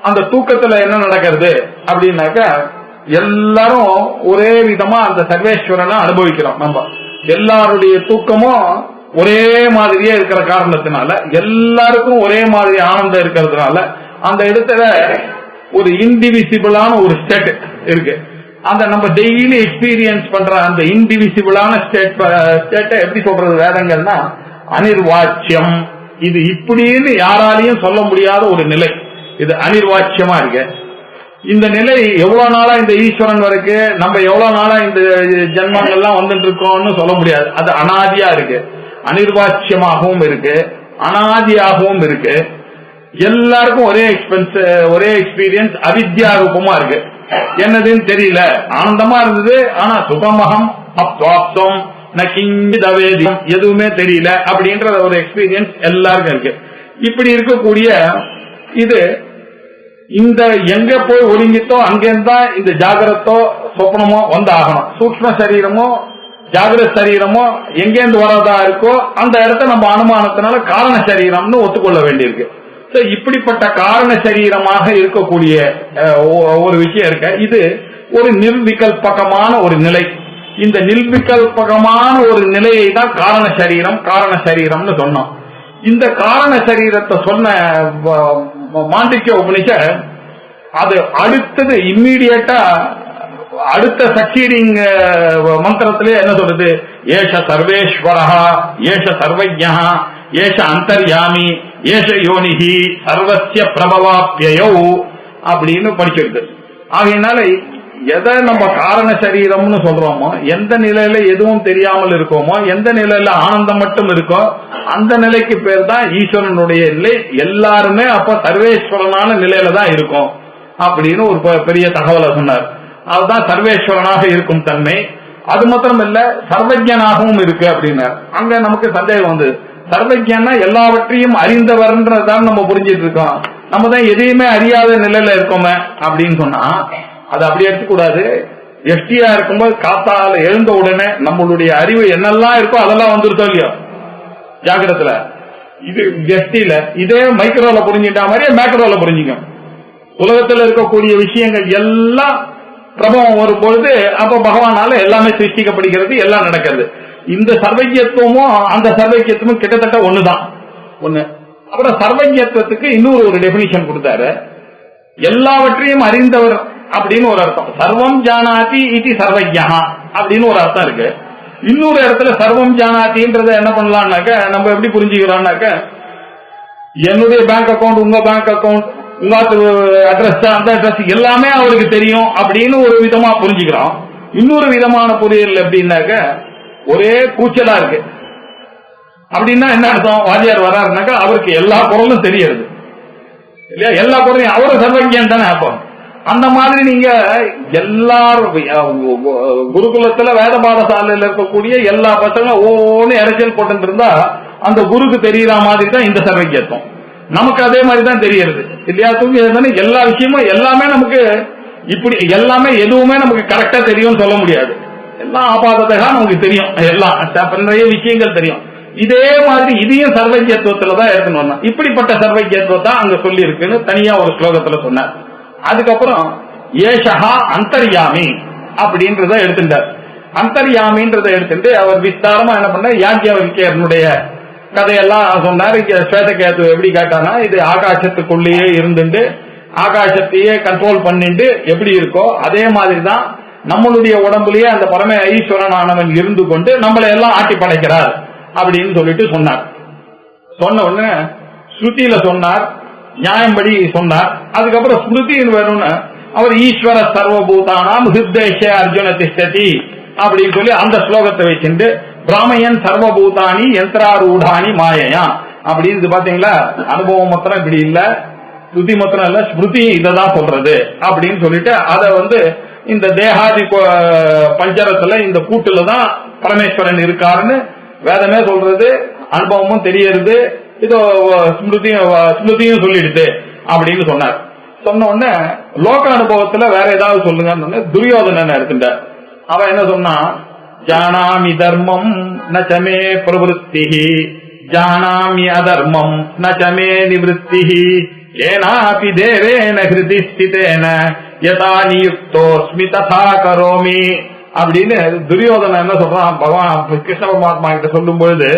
Speaker 2: அந்த தூக்கத்துல என்ன நடக்கிறது அப்படின்னாக்க எல்லாரும் ஒரே விதமா அந்த சர்வேஸ்வரனை அனுபவிக்கிறோம். நம்ம எல்லாருடைய தூக்கமும் ஒரே மாதிரியே இருக்கிற காரணத்தினால, எல்லாருக்கும் ஒரே மாதிரி ஆனந்தம் இருக்கிறதுனால அந்த இடத்துல ஒரு இன்டிவிசிபிளான ஒரு ஸ்டேட் இருக்கு. அந்த நம்ம டெய்லி எக்ஸ்பீரியன்ஸ் பண்ற அந்த இன்டிவிசிபிளான ஸ்டேட்டை எப்படி சொல்றது வேதங்கள்னா அனிர்வாச்சியம். இது இப்படின்னு யாராலையும் சொல்ல முடியாத ஒரு நிலை, இது அனிர்வாச்சியமா இருக்கு. இந்த நிலை எவ்வளவு நாளா இந்த ஈஸ்வரன் வரைக்கு நம்ம எவ்வளவு நாளா இந்த ஜென்மங்கள்லாம் வந்துட்டு இருக்கோம்னு சொல்ல முடியாது. அது அனாதியா இருக்கு, அனிர்வாச்சியமாகவும் இருக்கு, அனாதியாகவும் இருக்கு. எல்லாருக்கும் ஒரே எக்ஸ்பீரியன்ஸ் அவித்யா ரூபமா இருக்கு. என்னதுன்னு தெரியல, ஆனந்தமா இருந்தது ஆனா சுகமகம் அப்வாப்தம் நகிஞ்சிதவேதியம் எதுவுமே தெரியல அப்படின்ற ஒரு எக்ஸ்பீரியன்ஸ் எல்லாருக்கும் இருக்கு. இப்படி இருக்கக்கூடிய இது இந்த எங்க போய் ஒடுங்கித்தோ அங்கிருந்தா இந்த ஜாகிரத்தோ சொப்னமோ வந்து ஆகணும். சூக்ஷ்ம சரீரமோ ஜாகிரத சரீரமோ எங்கேருந்து வரதா இருக்கோ அந்த இடத்த நம்ம அனுமானத்தினால காரண சரீரம்னு ஒத்துக்கொள்ள வேண்டியிருக்கு. இப்படிப்பட்ட காரண சரீரமாக இருக்கக்கூடிய ஒரு விஷயம் இருக்க, இது ஒரு நிர்விகல்பகமான ஒரு நிலை. இந்த நிர்விகல்பகமான ஒரு நிலையை தான் காரண சரீரம்னு சொன்னோம். இந்த காரண சரீரத்தை சொன்ன மாண்டிக்ய உபனிஷத் அது அடுத்தது இம்மீடியட்டா அடுத்த சக்சீடிங் மந்திரத்திலே என்ன சொல்றது, ஏஷ சர்வேஸ்வரஹா ஏஷ சர்வஜ்ஞா ஏஷ அந்தர்யாமி ஏஷ யோனிஹி சர்வஸ்ய பிரபவாப்யயௌ அப்படின்னு படிச்சிருக்கு. ஆகையினால எதை நம்ம காரண சரீரம்னு சொல்றோமோ, எந்த நிலையில எதுவும் தெரியாமல் இருக்கோமோ, எந்த நிலையில ஆனந்தம் மட்டும் இருக்கோ அந்த நிலைக்கு பேர் தான் ஈஸ்வரனுடைய நிலை. எல்லாருமே அப்ப சர்வேஸ்வரனான நிலையில தான் இருக்கும் அப்படின்னு ஒரு பெரிய தகவலை சொன்னார். அதுதான் சர்வேஸ்வரனாக இருக்கும் தன்மை. அது மாத்திரம் இல்ல, சர்வஜனாகவும் இருக்கு அப்படின்னார். அங்க நமக்கு சந்தேகம் வந்து, சர்வஜன்னா எல்லாவற்றையும் அறிந்தவர்ன்றதான் நம்ம புரிஞ்சிட்டு இருக்கோம். நம்ம தான் எதையுமே அறியாத நிலையில இருக்கோமே அப்படின்னு சொன்னா அது அப்படி எடுத்துக்கூடாது. எஃப்டியா இருக்கும்போது காத்தால எழுந்த உடனே நம்மளுடைய அறிவு என்னெல்லாம் இருக்கோ அதெல்லாம் வந்துருத்தோ இல்லையோ ஜாகிரத்துல. இது எஃப்டில இதே மைக்ரோல புரிஞ்சுட்டா மாதிரியே மேக்ரோல புரிஞ்சுங்க. உலகத்துல இருக்கக்கூடிய விஷயங்கள் எல்லாம் பிரபவம் வரும்பொழுது அப்ப பகவானால எல்லாமே சிருஷ்டிக்கப்படுகிறது, எல்லாம் நடக்கிறது. இந்த சர்வஜத்துவமும் அந்த சர்வஜத்துவமும் கிட்டத்தட்ட ஒண்ணுதான். ஒண்ணு. அப்புறம் சர்வஜத்துவத்துக்கு இன்னொரு ஒரு டெபினிஷன் கொடுத்தாரு. எல்லாவற்றையும் அறிந்தவர் அப்படின்னு ஒரு அர்த்தம். சர்வம் ஜானாதி இது சர்வஜ்ஞா அப்படின்னு ஒரு அர்த்தம் இருக்கு. இன்னொரு இடத்துல சர்வம் ஜானாதின்றத என்ன பண்ணலாம்னாக்க நம்ம எப்படி புரிஞ்சுக்கிறோம்னாக்க, என்னுடைய பேங்க் அக்கௌண்ட், உங்க பேங்க் அக்கௌண்ட், உங்க அட்ரஸ், அந்த அட்ரஸ் எல்லாமே அவருக்கு தெரியும் அப்படின்னு ஒரு விதமா புரிஞ்சுக்கிறோம். இன்னொரு விதமான புரியல் எப்படின்னாக்க ஒரே கூச்சலா இருக்கு அப்படின்னா என்ன அர்த்தம், வாத்தியார் வர்றாருனாக்கா அவருக்கு எல்லா பொருளும் தெரியாது இல்லையா, எல்லா பொருளையும் அவரு சர்வஜன் தானே. அப்போ அந்த மாதிரி நீங்க எல்லாரும் குருகுலத்துல வேத பாடசாலையில் இருக்கக்கூடிய எல்லா பசங்களும் ஒவ்வொன்னு இறைச்சல் போட்டு இருந்தா அந்த குருக்கு தெரியற மாதிரி தான் இந்த சர்வஜத்துவம். நமக்கு அதே மாதிரி தான் தெரியுது இல்லையா? தூங்கி எல்லா விஷயமும் எல்லாமே நமக்கு இப்படி எல்லாமே எதுவுமே நமக்கு கரெக்டா தெரியும் சொல்ல முடியாது. எல்லாம் ஆபாதத்தாக நமக்கு தெரியும், எல்லாம் நிறைய விஷயங்கள் தெரியும். இதே மாதிரி இதையும் சர்வஜத்துவத்துலதான் இருக்கணும். இப்படிப்பட்ட சர்வஜத்துவத்தை அங்க சொல்லி இருக்குன்னு தனியா ஒரு ஸ்லோகத்துல சொன்னார். அதுக்கப்புறம் ஏஷஹா அந்தர்யாமி அப்படின்றத எடுத்துட்டார். அந்தர்யாமின்றதை எடுத்துட்டு அவர் விஸ்தாரமா என்ன பண்ண யாஜ்ஞவல்கியனுடைய கதையெல்லாம் சொன்னார். ஸ்வேதகேது எப்படி கேட்டானா, இது ஆகாசத்துக்குள்ளேயே இருந்துட்டு ஆகாசத்தையே கண்ட்ரோல் பண்ணிட்டு எப்படி இருக்கோ அதே மாதிரிதான் நம்மளுடைய உடம்புலயே அந்த பரம ஈஸ்வரனானவன் இருந்து கொண்டு நம்மளை எல்லாம் ஆட்டி படைக்கிறார் அப்படின்னு சொல்லிட்டு சொன்னார். சொன்ன உடனே ஸ்ருதியில சொன்னார், நியாயம்படி சொன்னார். அதுக்கப்புறம் ஸ்மிருதியின் வேணும்னு அவர் ஈஸ்வர சர்வபூதானாம் ஹிருதேஷ அர்ஜுன திஷ்டதி அப்படின்னு சொல்லி அந்த ஸ்லோகத்தை வச்சுட்டு பிராமையன் சர்வபூதானி யந்திராரூடானி மாயையா அப்படின்னு பாத்தீங்களா. அனுபவம் மாத்திரம் இப்படி இல்ல, ஸ்ருதி மாத்திரம் இல்ல, ஸ்மிருதி இததான் சொல்றது அப்படின்னு சொல்லிட்டு அதை இந்த தேகாதி பஞ்சரத்துல இந்த கூட்டுலதான் பரமேஸ்வரன் இருக்காருன்னு வேதமே சொல்றது, அனுபவமும் தெரியறது, இதோ ஸ்மிருதியும் சொல்லிடுது அப்படின்னு சொன்னார். சொன்ன உடனே லோக அனுபவத்துல வேற ஏதாவது சொல்லுங்க. துரியோதனன் இருக்குண்ட அவன் என்ன சொன்னா, ஜானாமி தர்மம் நச்சமே பிரவருத்தி ஜானாமி அதர்மம் நச்சமே நிவத்தி ஏனாபி தேவேன ஹிருதி ஸ்திதேன யதா நியுக்தோஸ்மி ததா கரோமி அப்படின்னு துரியோதனன் என்ன சொல்றான். பகவான் கிருஷ்ண பரமாத்மா கிட்ட சொல்லும் பொழுது,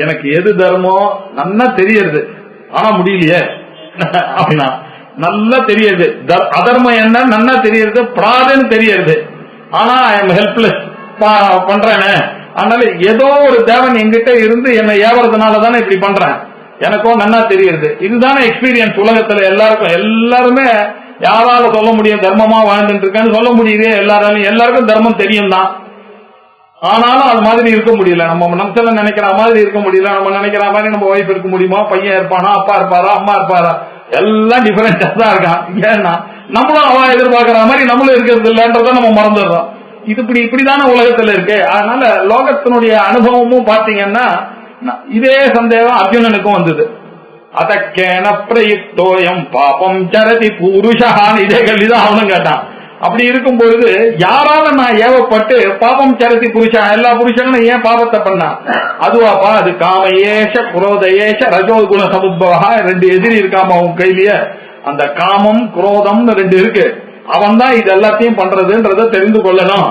Speaker 2: எனக்கு எது தர்மம் நல்லா தெரியுது ஆனா முடியலையே அப்படின்னா, நல்லா தெரியுது அதர்மம் என்ன நல்லா தெரியுது, பிராதன்னு தெரியுது, ஆனா ஐ எம் ஹெல்ப்லெஸ் பண்றேன்னு. அதனால ஏதோ ஒரு தேவன் எங்கிட்ட இருந்து என்னை ஏவறதுனாலதானே இப்படி பண்றேன், எனக்கும் நல்லா தெரியுது. இதுதானே எக்ஸ்பீரியன்ஸ் உலகத்துல எல்லாருக்கும். எல்லாருமே யாரால சொல்ல முடியும் தர்மமா வாழ்ந்துட்டு இருக்கேன்னு சொல்ல முடியுது எல்லாராலையும். எல்லாருக்கும் தர்மம் தெரியும் தான், ஆனாலும் அது மாதிரி இருக்க முடியல. நம்ம மனசுல நினைக்கிற மாதிரி இருக்க முடியல. நம்ம நினைக்கிற மாதிரி நம்ம ஒய்ஃப் இருக்க முடியுமா, பையன் இருப்பானா, அப்பா இருப்பாரா, அம்மா இருப்பாரா, எல்லாம் டிஃபரெண்டா தான் இருக்கான். ஏன்னா நம்மளும் அவன் எதிர்பார்க்கிற மாதிரி நம்மளும் இருக்கிறது இல்லன்றத நம்ம மறந்துடுறோம். இது இப்படிதான உலகத்துல இருக்கு. அதனால லோகத்தினுடைய அனுபவமும் பாத்தீங்கன்னா இதே சந்தேகம் அர்ஜுனனுக்கும் வந்தது. அதக்கேன பிரயுக்தோயம் பாபம் சரதி புருஷான், இதே கேள்விதான் அவனும் கேட்டான். அப்படி இருக்கும் பொழுது யாரால நான் ஏவப்பட்டு பாபம் சரதி புருஷா, எல்லா புருஷங்களும் ஏன் பாபத்தை பண்ணா, அதுவாப்பா அது காமயேஷ குரோதயேஷ ரஜோகுண சமுத்பவா, ரெண்டு எதிரி இருக்காம அவன் கையிலேயே. அந்த காமம் குரோதம் ரெண்டு இருக்கு, அவன் தான் இது எல்லாத்தையும் பண்றதுன்றத தெரிந்து கொள்ளணும்.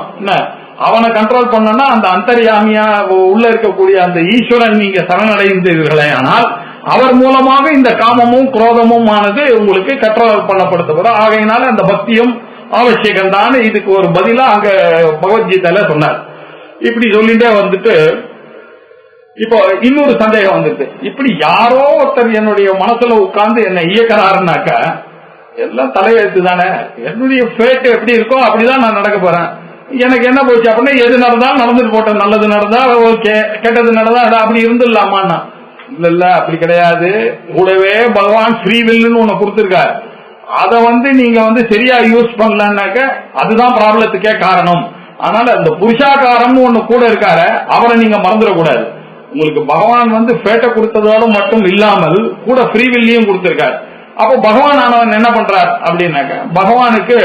Speaker 2: அவனை கண்ட்ரோல் பண்ணனா அந்த அந்தர்யாமியா உள்ள இருக்கக்கூடிய அந்த ஈஸ்வரன் நீங்க சரணடைந்தீர்களே, ஆனால் அவர் மூலமாக இந்த காமமும் குரோதமும் ஆனது உங்களுக்கு கண்ட்ரோல் பண்ணப்படுத்தப்படும். ஆகையினால அந்த பக்தியும் அவசியம் தான். இதுக்கு ஒரு பதிலா அங்க பகவத்கீதையில சொன்னார். இப்படி சொல்லிட்டே வந்துட்டு இப்போ இன்னொரு சந்தேகம் வந்துட்டு, இப்படி யாரோ ஒருத்தர் என்னுடைய மனசுல உட்கார்ந்து என்னை இயக்கிறாருனாக்க எல்லாம் தலையெழுத்து தானே, என்னுடைய ஃபேட் எப்படி இருக்கோ அப்படிதான் நான் நடக்க போறேன். எனக்கு என்ன போச்சு அப்படின்னா, எது நடந்தாலும் நடந்துட்டு போட்டேன், நல்லது நடந்தா ஓகே, கெட்டது நடந்தா அப்படி இருந்துடலாமான்னா, இல்ல அப்படி கிடையாது. கூடவே பகவான் ஃப்ரீ வில்லுன்னு ஒண்ணு கொடுத்திருக்காரு. அதை நீங்க சரியா யூஸ் பண்ணலன்னாக்க அதுதான் ப்ராப்ளத்துக்கே காரணம். அதனால அந்த புருஷாகாரம் ஒண்ணு கூட இருக்காரு, அவரை நீங்க மறந்துடக்கூடாது. உங்களுக்கு பகவான் ஃபேட்டை கொடுத்ததோட மட்டும் இல்லாமல் கூட ஃப்ரீ வில்லையும் கொடுத்திருக்காரு. அப்போ பகவான் ஆனவன் என்ன பண்றார் அப்படின்னாக்க, பகவானுக்கு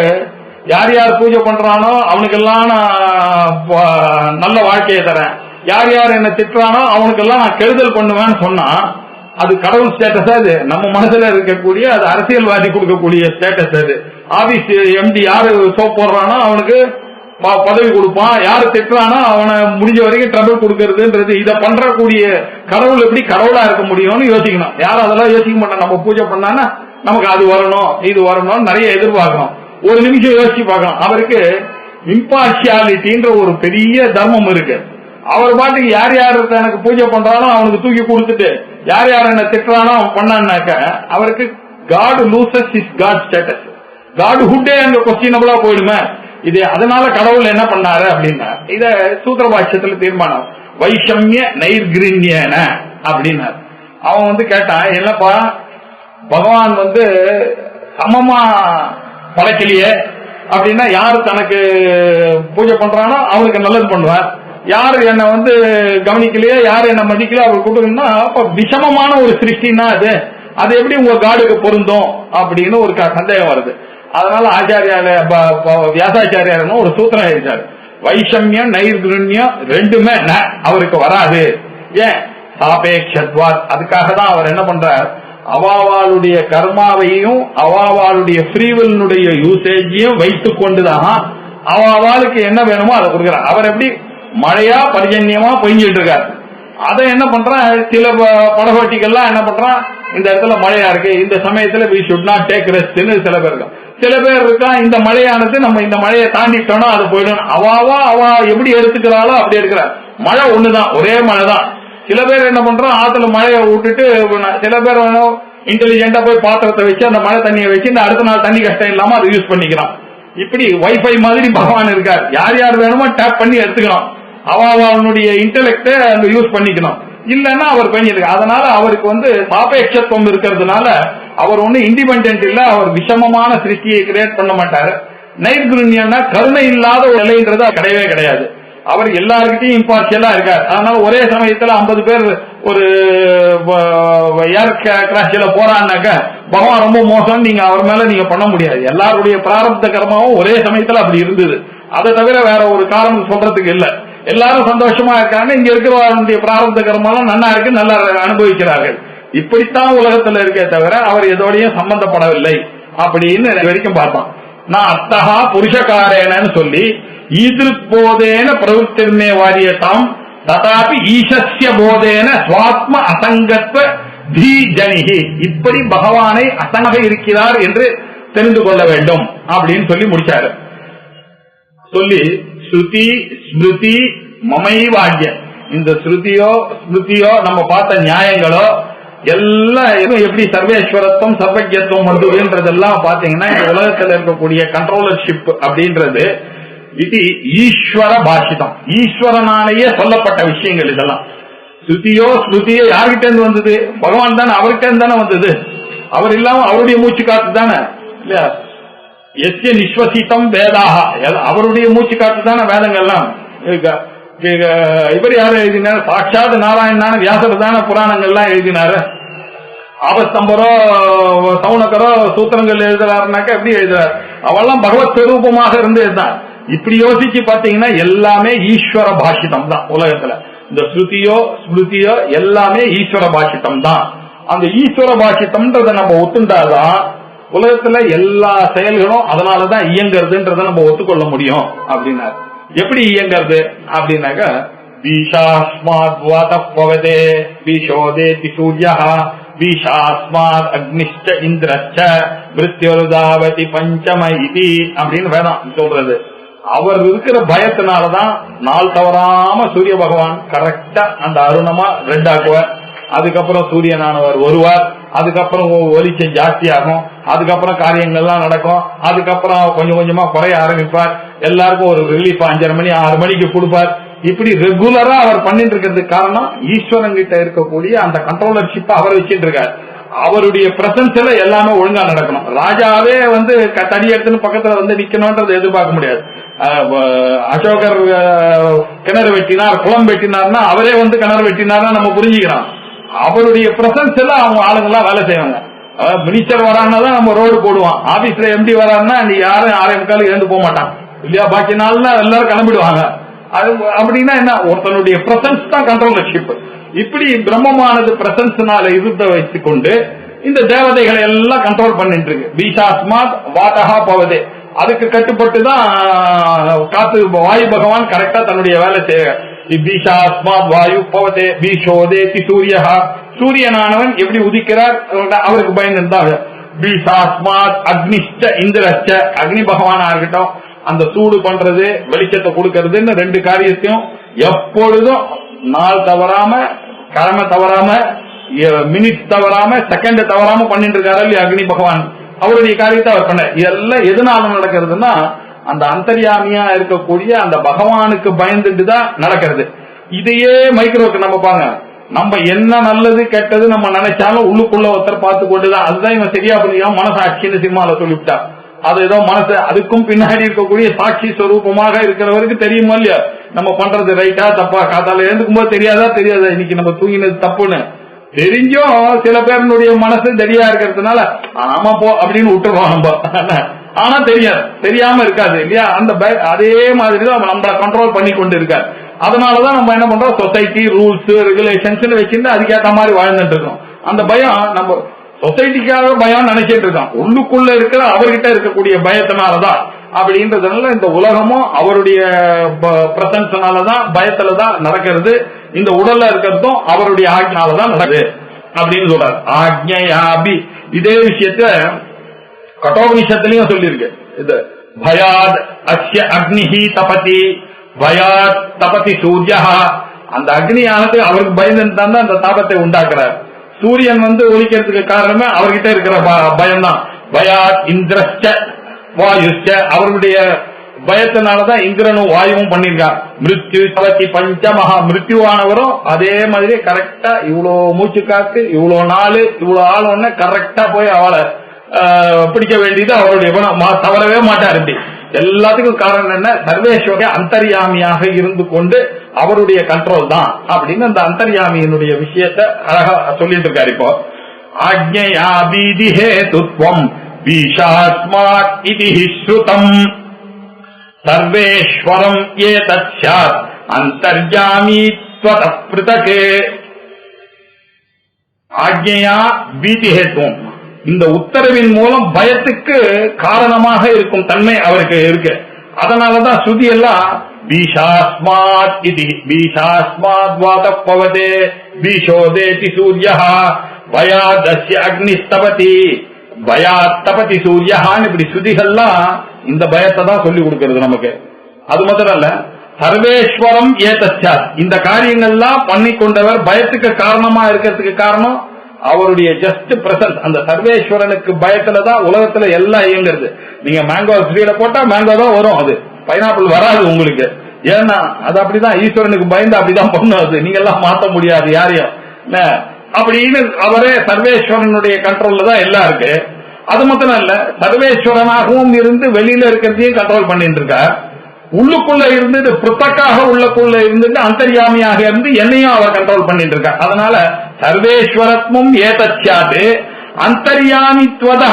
Speaker 2: யார் யார் பூஜை பண்றானோ அவனுக்கெல்லாம் நான் நல்ல வாழ்க்கையை தரேன், யார் யார் என்ன திட்டுறானோ அவனுக்கெல்லாம் நான் கெடுதல் பண்ணுவேன்னு சொன்னா அது கடவுள் ஸ்டேட்டஸ். அது நம்ம மனசுல இருக்கக்கூடிய அது அரசியல்வாதி கொடுக்கக்கூடிய ஸ்டேட்டஸ். அது ஆபீஸ் எம்டி யாரு சோப் போடுறானோ அவனுக்கு பதவி கொடுப்பான், யாரு திட்டுறானோ அவனை முடிஞ்ச வரைக்கும் ட்ரபிள் கொடுக்கறதுன்றது. இதை பண்றக்கூடிய கடவுள் எப்படி கடவுளா இருக்க முடியும்னு யோசிக்கணும். யாரும் அதெல்லாம் யோசிக்க மாட்டோம். நம்ம பூஜை பண்ணானா நமக்கு அது வரணும் இது வரணும் நிறைய எதிர்பார்க்கணும். ஒரு நிமிஷம் யோசிச்சு பார்க்கணும். அவருக்கு இம்பார்ஷியாலிட்டின்ற ஒரு பெரிய தர்மம் இருக்கு. அவர் பாட்டுக்கு யார் யார் எனக்கு பூஜை பண்றானோ அவனுக்கு தூக்கி கொடுத்துட்டு யார் யார் என்ன திட்டுறானோ அவன் பண்ணான்னாக்க அவருக்கு God loses is God status, God ஹுட்டே அங்க கொஸ்டினபிளா போயிடுமே. இது அதனால கடவுள் என்ன பண்ணாரு அப்படின்னா, இத சூத்திர பாஷ்யத்துல தீர்மானம் வைஷமிய நைர்கிரண்யன அப்படின்னாரு. அவன் கேட்டான், என்னப்பா பகவான் சமமா படைக்கலையே அப்படின்னா யாரு தனக்கு பூஜை பண்றானோ அவனுக்கு நல்லது பண்ணுவார், யாரு என்ன கவனிக்கலையே, யாரு என்ன மதிக்கலையோ அவர் கூப்பிட்டுன்னா அப்ப விஷமமான ஒரு சிருஷ்டின்னா அது எப்படி உங்க காடுக்கு பொருந்தும் அப்படின்னு ஒரு சந்தேகம் வருது. அதனால வியாசாச்சாரியார் ஒரு சூத்திரம் எழுதிட்டாரு, வைஷமியம் நைர்குண்யம் ரெண்டுமே அவருக்கு வராது. ஏன்? சாபேக்ஷத்வாத். அதுக்காக தான் அவர் என்ன பண்றார், அவாவாளுடைய கர்மாவையும் அவாவாளுடைய ஃப்ரீவில்னுடைய யூசேஜையும் வைத்துக் கொண்டுதான் அவாவாளுக்கு என்ன வேணுமோ அதை கொடுக்கிறார். அவர் எப்படி மழையா பரிஜன்யமா பொய்ஞ்சிட்டு இருக்காரு. அதை என்ன பண்றான், சில படகோட்டிகள்லாம் என்ன பண்றான், இந்த இடத்துல மழையா இருக்கு, இந்த சமயத்துல we should not take rest ன்னு சில பேர் இருக்கா. சில பேர் இருக்கா, இந்த மழையானது நம்ம இந்த மழையை தாண்டிட்டோம்னா அது போயிடும், அவ எப்படி எடுத்துக்கிறாளோ அப்படி எடுக்கிறார். மழை ஒண்ணுதான், ஒரே மழை தான். சில பேர் என்ன பண்றோம், ஆத்துல மழையை விட்டுட்டு சில பேர் இன்டெலிஜென்டா போய் பாத்திரத்தை வச்சு அந்த மழை தண்ணியை வச்சு இந்த அடுத்த நாள் தண்ணி கஷ்டம் இல்லாம அதை யூஸ் பண்ணிக்கிறான். இப்படி வைஃபை மாதிரி பகவான் இருக்கார், யார் யார் வேணுமோ டேப் பண்ணி எடுத்துக்கணும், அவனுடைய இன்டெலெக்ட யூஸ் பண்ணிக்கணும், இல்லன்னா அவர் பண்ணிருக்கு. அதனால அவருக்கு சாபேட்சத்துவம் இருக்கிறதுனால அவர் இண்டிபெண்டன்ட் இல்ல, அவர் விஷமமான சிருஷ்டியை கிரியேட் பண்ண மாட்டாரு. நைர்குண்யம்னா கருணை இல்லாத ஒரு நிலைன்றது கிடையவே கிடையாது. அவர் எல்லாருக்கிட்டையும் இம்பார்ஷியலா இருக்கார். அதனால ஒரே சமயத்துல 50 பேர் ஒரு ஏர் கிராஷ்ல போறான்னாக்க பகவான் ரொம்ப மோசம் நீங்க அவர் மேல நீங்க பண்ண முடியாது. எல்லாருடைய பிராரப்த கர்மாவும் ஒரே சமயத்துல அப்படி இருந்தது. அதை தவிர வேற ஒரு காரணம் சொல்றதுக்கு இல்ல. எல்லாரும் சந்தோஷமா இருக்காங்க, இங்க இருக்கிறவருடைய பிராரப்த கர்மாலாம் நல்லா இருக்கு, நல்லா அனுபவிக்கிறார்கள். இப்படித்தான் உலகத்துல இருக்கே தவிர அவர் எதோடையும் சம்பந்தப்படவில்லை அப்படின்னு வரைக்கும் பார்த்தோம். நான் அத்தகா புருஷகாரேனு சொல்லி ஈதிருக் போதேன பிரவருத்திர்மே வாரியதாம் ததாபி ஈசஸ்ய போதேன ஸ்வாத்ம அசங்கத்வ தீஜனிஹி. இப்படி பகவானை அசங்க இருக்கிறார் என்று தெரிந்து கொள்ள வேண்டும் அப்படின்னு சொல்லி முடிச்சாரு. சொல்லி ஸ்ருதி ஸ்மிருதி மமைவாக்கிய, இந்த ஸ்ருதியோ ஸ்மிருதியோ நம்ம பார்த்த நியாயங்களோ எல்லாம் எப்படி சர்வேஸ்வரத்துவம் சர்வஜத்துவம் வந்ததுன்றதெல்லாம் பாத்தீங்கன்னா இந்த உலகத்தில் இருக்கக்கூடிய கண்ட்ரோலர்ஷிப் அப்படின்றது இது ஈஸ்வர பாஷிதம், ஈஸ்வரனாலேயே சொல்லப்பட்ட விஷயங்கள். இதெல்லாம் ஸ்ருதியோ ஸ்மிருதியோ யார்கிட்ட இருந்து வந்தது? பகவான் தானே, அவர்கிட்ட இருந்து தானே வந்தது. அவர் இல்லாம அவருடைய மூச்சு காத்து தானே இல்லையா? எஸ்ய நிஸ்வசித்தம் வேதாக, அவருடைய மூச்சு காத்து தானே வேதங்கள்லாம். இவர் யாரு எழுதினார்? சாட்சாத் நாராயணனான வியாசர் தானே புராணங்கள்லாம் எழுதினாரு. ஆபஸ்தம்பரோ சவுனக்கரோ சூத்திரங்கள் எழுதுறாருனாக்க எப்படி எழுதுறாரு? அவெல்லாம் பகவத் ஸ்வரூபமாக இருந்ததுதான். இப்படி யோசிச்சு பாத்தீங்கன்னா எல்லாமே ஈஸ்வர பாஷிதம் தான் உலகத்துல. இந்த ஸ்ருதியோ ஸ்மிருதியோ எல்லாமே ஈஸ்வர பாஷிதம் தான். அந்த ஈஸ்வர பாஷிதம்ன்றதை நம்ம ஒத்துண்டாதான் உலகத்துல எல்லா செயல்களும் அதனாலதான் இயங்குறதுன்றதை நம்ம ஒத்துக்கொள்ள முடியும் அப்படின்னாரு. எப்படி இயங்குறது அப்படின்னாக்க பீஷாஸ்மாத் வாதப் பவதே பீஷோதேதி சூர்யஹ பீஷாஸ்மாத் அக்னிஷ்ச இந்திரச்ச மிருத்யுர்தாவதி பஞ்சம இதி அப்படின்னு வேதம் சொல்றது. அவர் இருக்கிற பயத்தினாலதான் நாள் தவறாம சூரிய பகவான் கரெக்டா அந்த அருணமா ரெட் ஆக்குவார். அதுக்கப்புறம் சூரியனானவர் வருவார், அதுக்கப்புறம் ஒளிச்சம் ஜாஸ்தி ஆகும், அதுக்கப்புறம் காரியங்கள்லாம் நடக்கும், அதுக்கப்புறம் கொஞ்சம் கொஞ்சமா குறைய ஆரம்பிப்பார், எல்லாருக்கும் ஒரு ரிலீஃப் 5:30 மணி 6 மணிக்கு கொடுப்பார். இப்படி ரெகுலரா அவர் பண்ணிட்டு இருக்கிறதுக்கு காரணம் ஈஸ்வரன் கிட்ட இருக்கக்கூடிய அந்த கண்ட்ரோலர்ஷிப் அவர் வச்சுட்டு இருக்காரு. அவருடைய பிரசன்ஸ்ல எல்லாமே ஒழுங்கா நடக்கணும். ராஜாவே தடி எடுத்துன்னு பக்கத்துல நிக்கணும்ன்றதை எதிர்பார்க்க முடியாது. அசோகர் கிணறு வெட்டினார், குளம் வெட்டினார்னா அவரே கிணறு வெட்டினார்னா நம்ம புரிஞ்சுக்கிறோம். அவருடைய பிரசன்ஸ் எல்லாம் அவங்க ஆளுங்கெல்லாம் வேலை செய்வாங்க. மினிஸ்டர் வரான்னா தான் நம்ம ரோடு போடுவோம், ஆபீஸ்ல எம்டி வரான்னா நீ யாரும் 6:45 எழுந்து போக மாட்டான் இல்லையா? பாக்கி நாள்ல எல்லாரும் கிளம்பிடுவாங்க. அப்படின்னா என்ன? ஒருத்தனுடைய பிரசன்ஸ் தான் கண்ட்ரோலர்ஷிப். இப்படி பிரம்மமானது பிரசன்ஸ்னால இருந்த வைத்துக் கொண்டு இந்த தேவதைகளை எல்லாம் கண்ட்ரோல் பண்ணிட்டு இருக்கு. பீஷாஸ்மாத் வாதஹா பவதே, அதுக்கு கட்டுப்பட்டுதான் காத்து வாயு பகவான் கரெக்டா தன்னுடைய வேலை செய்ய. பீஷாஸ்மாத் வாயு பவதே பீஷோதேதி சூரியஹா, சூரியனானவன் எப்படி உதிக்கிறார் அவருக்கு பயந்துதான். பீஷாஸ்மாத் அக்னிஷ்ட இந்திரச்ச, அக்னி பகவானா இருக்கட்டும் அந்த சூடு பண்றது வெளிச்சத்தை கொடுக்கறதுன்னு 2 காரியத்தையும் எப்பொழுதும் நாள் தவறாம கிழமை தவறாம மினிட் தவறாம செகண்ட் தவறாம பண்ணிட்டு இருக்காரு இல்லையா அக்னி பகவான். அவருடைய காரியத்தை அவர் பண்ண. இதெல்லாம் எதனால நடக்கிறதுனா அந்த அந்தர்யாமியா இருக்கக்கூடிய அந்த பகவானுக்கு பயந்துட்டு தான் நடக்கிறது. இதையே மைக்ரோக்கு நம்ம பாங்க, நம்ம என்ன நல்லது கெட்டது நம்ம நினைச்சாலும் உள்ளுக்குள்ள ஒருத்தர் பார்த்து கொண்டுதான். அதுதான் இவன் சரியா புரியும் மனசாட்சின்னு சினிமால சொல்லிவிட்டா. அது ஏதோ மனசு அதுக்கும் பின்னாடி இருக்கக்கூடிய சாட்சி ஸ்வரூபமாக இருக்கிறவருக்கு தெரியுமா இல்லையா நம்ம பண்றது ரைட்டா தப்பா? காத்தால எழுந்துக்கும் போது தெரியாதா இன்னைக்கு நம்ம தூங்கினது தப்புன்னு தெரிஞ்சும் சில பேருடைய மனசு தெரியா இருக்கிறதுனால ஆமா போ அப்படின்னு விட்டுருவோம் நம்ம. ஆனா தெரியாம இருக்காது இல்லையா? அந்த அதே மாதிரிதான் நம்மள கண்ட்ரோல் பண்ணி கொண்டு இருக்காரு. அதனாலதான் நம்ம என்ன பண்றோம், சொசைட்டி ரூல்ஸ் ரெகுலேஷன்ஸ் வச்சுட்டு அதுக்கேற்ற மாதிரி வாழ்ந்துட்டு இருக்கோம். அந்த பயம் நம்ம சொசைட்டிக்காக பயம் நினைச்சிட்டு இருக்கோம், உள்ளுக்குள்ள இருக்கிற அவர்கிட்ட இருக்கக்கூடிய பயத்தினாலதான் அப்படின்றதுனால இந்த உலகமும் அவருடைய பிரசன்ஸ்னாலதான் பயத்துலதான் நடக்கிறது. இந்த உடல்ல இருக்கிறதும் அவருடைய ஆக்ஞாலதான் நடக்குது அப்படின்னு சொல்றாரு. ஆக்ஞயாபி இதே விஷயத்த கட்டோபனிஷத்துலயும் சொல்லியிருக்கு. இது பயாத் அஸ்ய அக்னிஹி தபதி பயாத் தபதி சூர்யா. அந்த அக்னியானது அவருக்கு பயந்துட்டு தான் அந்த தாபத்தை உண்டாக்குறார். சூரியன் ஒலிக்கிறதுக்கு காரணமே அவர்கிட்ட இருக்கிற பயம்தான். பயாத் இந்திரஸ்ச வாயுஷ்ச அவருடைய பயத்தினாலதான் இந்திரனும் வாயுவும் பண்ணிருக்கார். மிருத்யு தவத்தி பஞ்சமகா மிருத்யுவானவரும் அதே மாதிரி கரெக்டா இவ்வளவு மூச்சு காத்து இவ்வளவு நாள் இவ்வளவு ஆள் ஒண்ணு கரெக்டா போய் அவளை பிடிக்க வேண்டியது அவருடைய குணம். தவறவே மாட்டார். இப்படி எல்லாத்துக்கும் காரணம் என்ன, சர்வேஸ்வர அந்தர்யாமியாக இருந்து கொண்டு அவருடைய கண்ட்ரோல் தான் அப்படின்னு அந்த அந்தர்யாமியினுடைய விஷயத்தை அழகா சொல்லிட்டு இருக்காரு. இப்போ ஆக்ஞயா பீதிஹே துத்வம் வீஷாஸ்மாத் இதி ஸ்ருதம் சர்வேஸ்வரம் ஏதத் ஸ்யாத் அந்தர்யாமி த்வத ப்ருதகே. ஆக்ஞயா பீதிஹேத்வம் இந்த உத்தரவின் மூலம் பயத்துக்கு காரணமாக இருக்கும் தன்மை அவருக்கு இருக்கு. அதனாலதான் ஸ்ருதி எல்லாம் பீஷாஸ்மாத் இதி பீஷாஸ்மாத் வாதப் பவதே பீஷோதேதி சூர்யஹ பயாதஸ்ய அக்னிஸ்தபதி பயாத் தபதி சூர்யஹான்னு இப்படி ஸ்ருதிகள்லாம் இந்த பயத்தை தான் சொல்லி கொடுக்கிறது நமக்கு. அது மாத்திரம் இல்ல, சர்வேஸ்வரம் ஏதஸ்யாத் இந்த காரியங்கள்லாம் பண்ணி கொண்டவர் பயத்துக்கு காரணமா இருக்கிறதுக்கு காரணம் அவருடைய ஜஸ்ட் பிரசன்ஸ். அந்த சர்வேஸ்வரனுக்கு பயத்துலதான் உலகத்துல எல்லாம் இயங்குறது. நீங்க மேங்கோ ட்ரீல போட்டா மேங்கோ தான் வரும், அது பைனாப்பிள் வராது உங்களுக்கு. ஏன்னா அது அப்படிதான், ஈஸ்வரனுக்கு பயந்து அப்படிதான் பண்ணுவது. நீங்க எல்லாம் மாத்த முடியாது யாரையும் அப்படின்னு. அவரே சர்வேஸ்வரனுடைய கண்ட்ரோல்ல தான் எல்லாம் இருக்கு. அது மட்டும் இல்ல, சர்வேஸ்வரனாகவும் இருந்து வெளியில இருக்கிறதையும் கண்ட்ரோல் பண்ணிட்டு இருக்கார். உள்ளுக்குள்ள இருந்து புத்தக்காக உள்ளுக்குள்ள இருந்துட்டு அந்தர்யாமியாக இருந்து என்னையும் அவர் கண்ட்ரோல் பண்ணிட்டு இருக்கார். அதனால சர்வேஸ்வரத்வம் ஏதச்சாது அந்தர்யாமித்வதா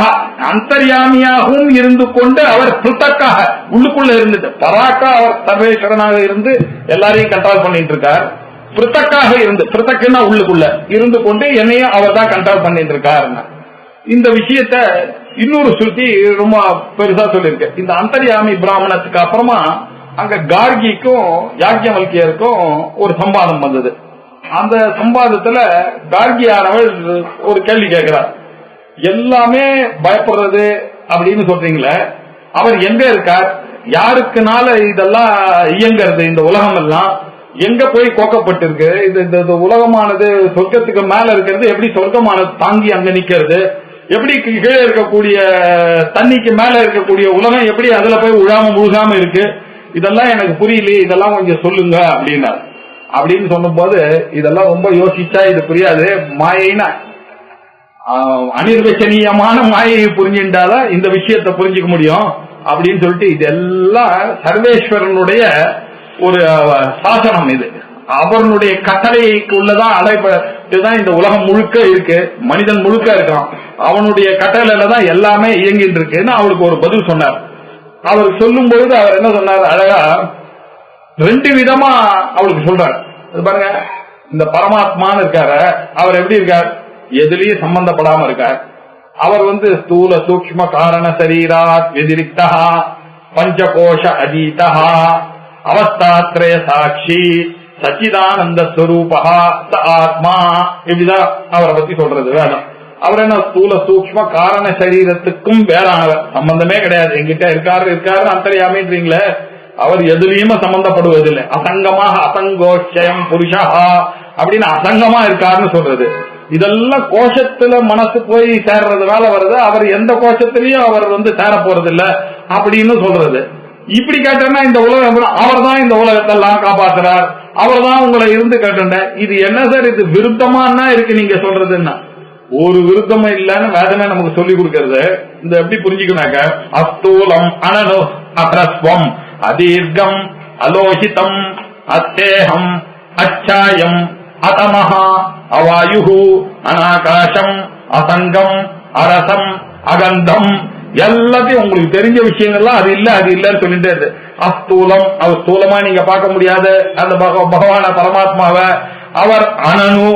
Speaker 2: அந்தர்யாமியாகவும் இருந்து கொண்டு அவர் புத்தக்காக உள்ளுக்குள்ள இருந்துட்டு பராக்கா அவர் சர்வேஸ்வரனாக இருந்து எல்லாரையும் கண்ட்ரோல் பண்ணிட்டு இருக்கார். புத்தக்காக இருந்து புத்தக்குன்னா உள்ளுக்குள்ள இருந்து கொண்டு என்னையும் அவர் தான் கண்ட்ரோல் பண்ணிட்டு இருக்காரு. இந்த விஷயத்த இன்னொரு ஸ்ருதி ரொம்ப பெருசா சொல்லிருக்கு. இந்த அந்தர்யாமி பிராமணத்துக்கு அப்புறமா அங்க கார்கிக்கும் யாக்ஞவல்கியருக்கும் ஒரு சம்பாதம் வந்தது. அந்த சம்பாதத்துல கார்கியானவள் ஒரு கேள்வி கேட்கிறார். எல்லாமே பயப்படுறது அப்படின்னு சொல்றீங்களே, அவர் எங்க இருக்கார், யாருக்குனால இதெல்லாம் இயங்கிறது, இந்த உலகம் எல்லாம் எங்க போய் கோக்கப்பட்டிருக்கு, இந்த உலகமானது சொர்க்கத்துக்கு மேல இருக்கிறது எப்படி சொர்க்கமானது தாங்கி அங்க நிக்கிறது, எப்படி கீழே இருக்கக்கூடிய தண்ணிக்கு மேல இருக்கக்கூடிய உலகம் எப்படி அதுல போய் உழாம முழுகாம இருக்கு, இதெல்லாம் எனக்கு புரியலையே, இதெல்லாம் கொஞ்சம் சொல்லுங்க அப்படின்னாரு. அப்படின்னு சொன்னும் போது இதெல்லாம் ரொம்ப யோசிச்சா இது புரியாது, மாயினா அனிர்வச்சனீயமான மாயை புரிஞ்சுட்டாதான் இந்த விஷயத்தை புரிஞ்சுக்க முடியும் அப்படின்னு சொல்லிட்டு இதெல்லாம் சர்வேஸ்வரனுடைய ஒரு சாசனம். இது அவனுடைய கட்டளைக்கு உள்ளதான் அடைப்பதான் இந்த உலகம் முழுக்க இருக்கு, மனிதன் முழுக்க இருக்கான், அவனுடைய கட்டளையில தான் எல்லாமே இயங்கிட்டு இருக்குன்னு அவருக்கு ஒரு பதில் சொன்னார். அவர் சொல்லும் பொழுது அவர் என்ன சொன்னார், அழகா ரெண்டு விதமா அவளுக்கு சொல்றாரு. பாருங்க, இந்த பரமாத்மான்னு இருக்காரு, அவர் எப்படி இருக்கார், எதுலயும் சம்பந்தப்படாம இருக்கார். அவர் ஸ்தூல சூக்ஷ்ம காரண சரீராத் வெதிரிக்தா பஞ்சகோஷ அதீதா அவஸ்தாத்ரய சாட்சி சச்சிதானந்த ஸ்வரூபா ச ஆத்மா, இப்படிதான் அவரை பத்தி சொல்றது வேணும். அவர் என்ன ஸ்தூல சூக்ஷ்ம காரண சரீரத்துக்கும் வேறானவர், சம்பந்தமே கிடையாது. எங்கிட்ட இருக்காரு அந்தர்யாமின்றீங்களே, அவர் எதுலயுமே சம்பந்தப்படுவதில்லை. அசங்கமாக அசங்கோஷயம் புருஷா அப்படின்னு அசங்கமா இருக்காருன்னு சொல்றது. இதெல்லாம் கோஷத்துல மனசு போய் சேர்றதுனால வருது. அவர் எந்த கோஷத்திலையும் அவர் சேர போறது இல்ல அப்படின்னு சொல்றது. இப்படி கேட்டா இந்த உலகம் அவர் தான் இந்த உலகத்தெல்லாம் காப்பாற்றுறார், அவர் தான் உங்களை இருந்து கேட்ட. இது என்ன சார், இது விருத்தமா இருக்கு நீங்க சொல்றதுன்னா? ஒரு விருத்தமும் இல்லன்னு வேதனை நமக்கு சொல்லி கொடுக்கிறது. இந்த எப்படி புரிஞ்சுக்கணாக்க, அஸ்தூலம் அனனு அப்ரஸ்வம் அதீர்க்கம் அலோகிதம் அத்தேகம் அச்சாயம் அதமஹா அவாயுஹு அநாகாசம் அசங்கம் அரசம் அகந்தம் எல்லாத்தையும் உங்களுக்கு தெரிஞ்ச விஷயங்கள்லாம் அது இல்ல அது இல்லன்னு சொல்லிட்டே இருக்கு. அஸ்தூலம், அவர் ஸ்தூலமா நீங்க பார்க்க முடியாது அந்த பகவான பரமாத்மாவை. அவர் அனனு,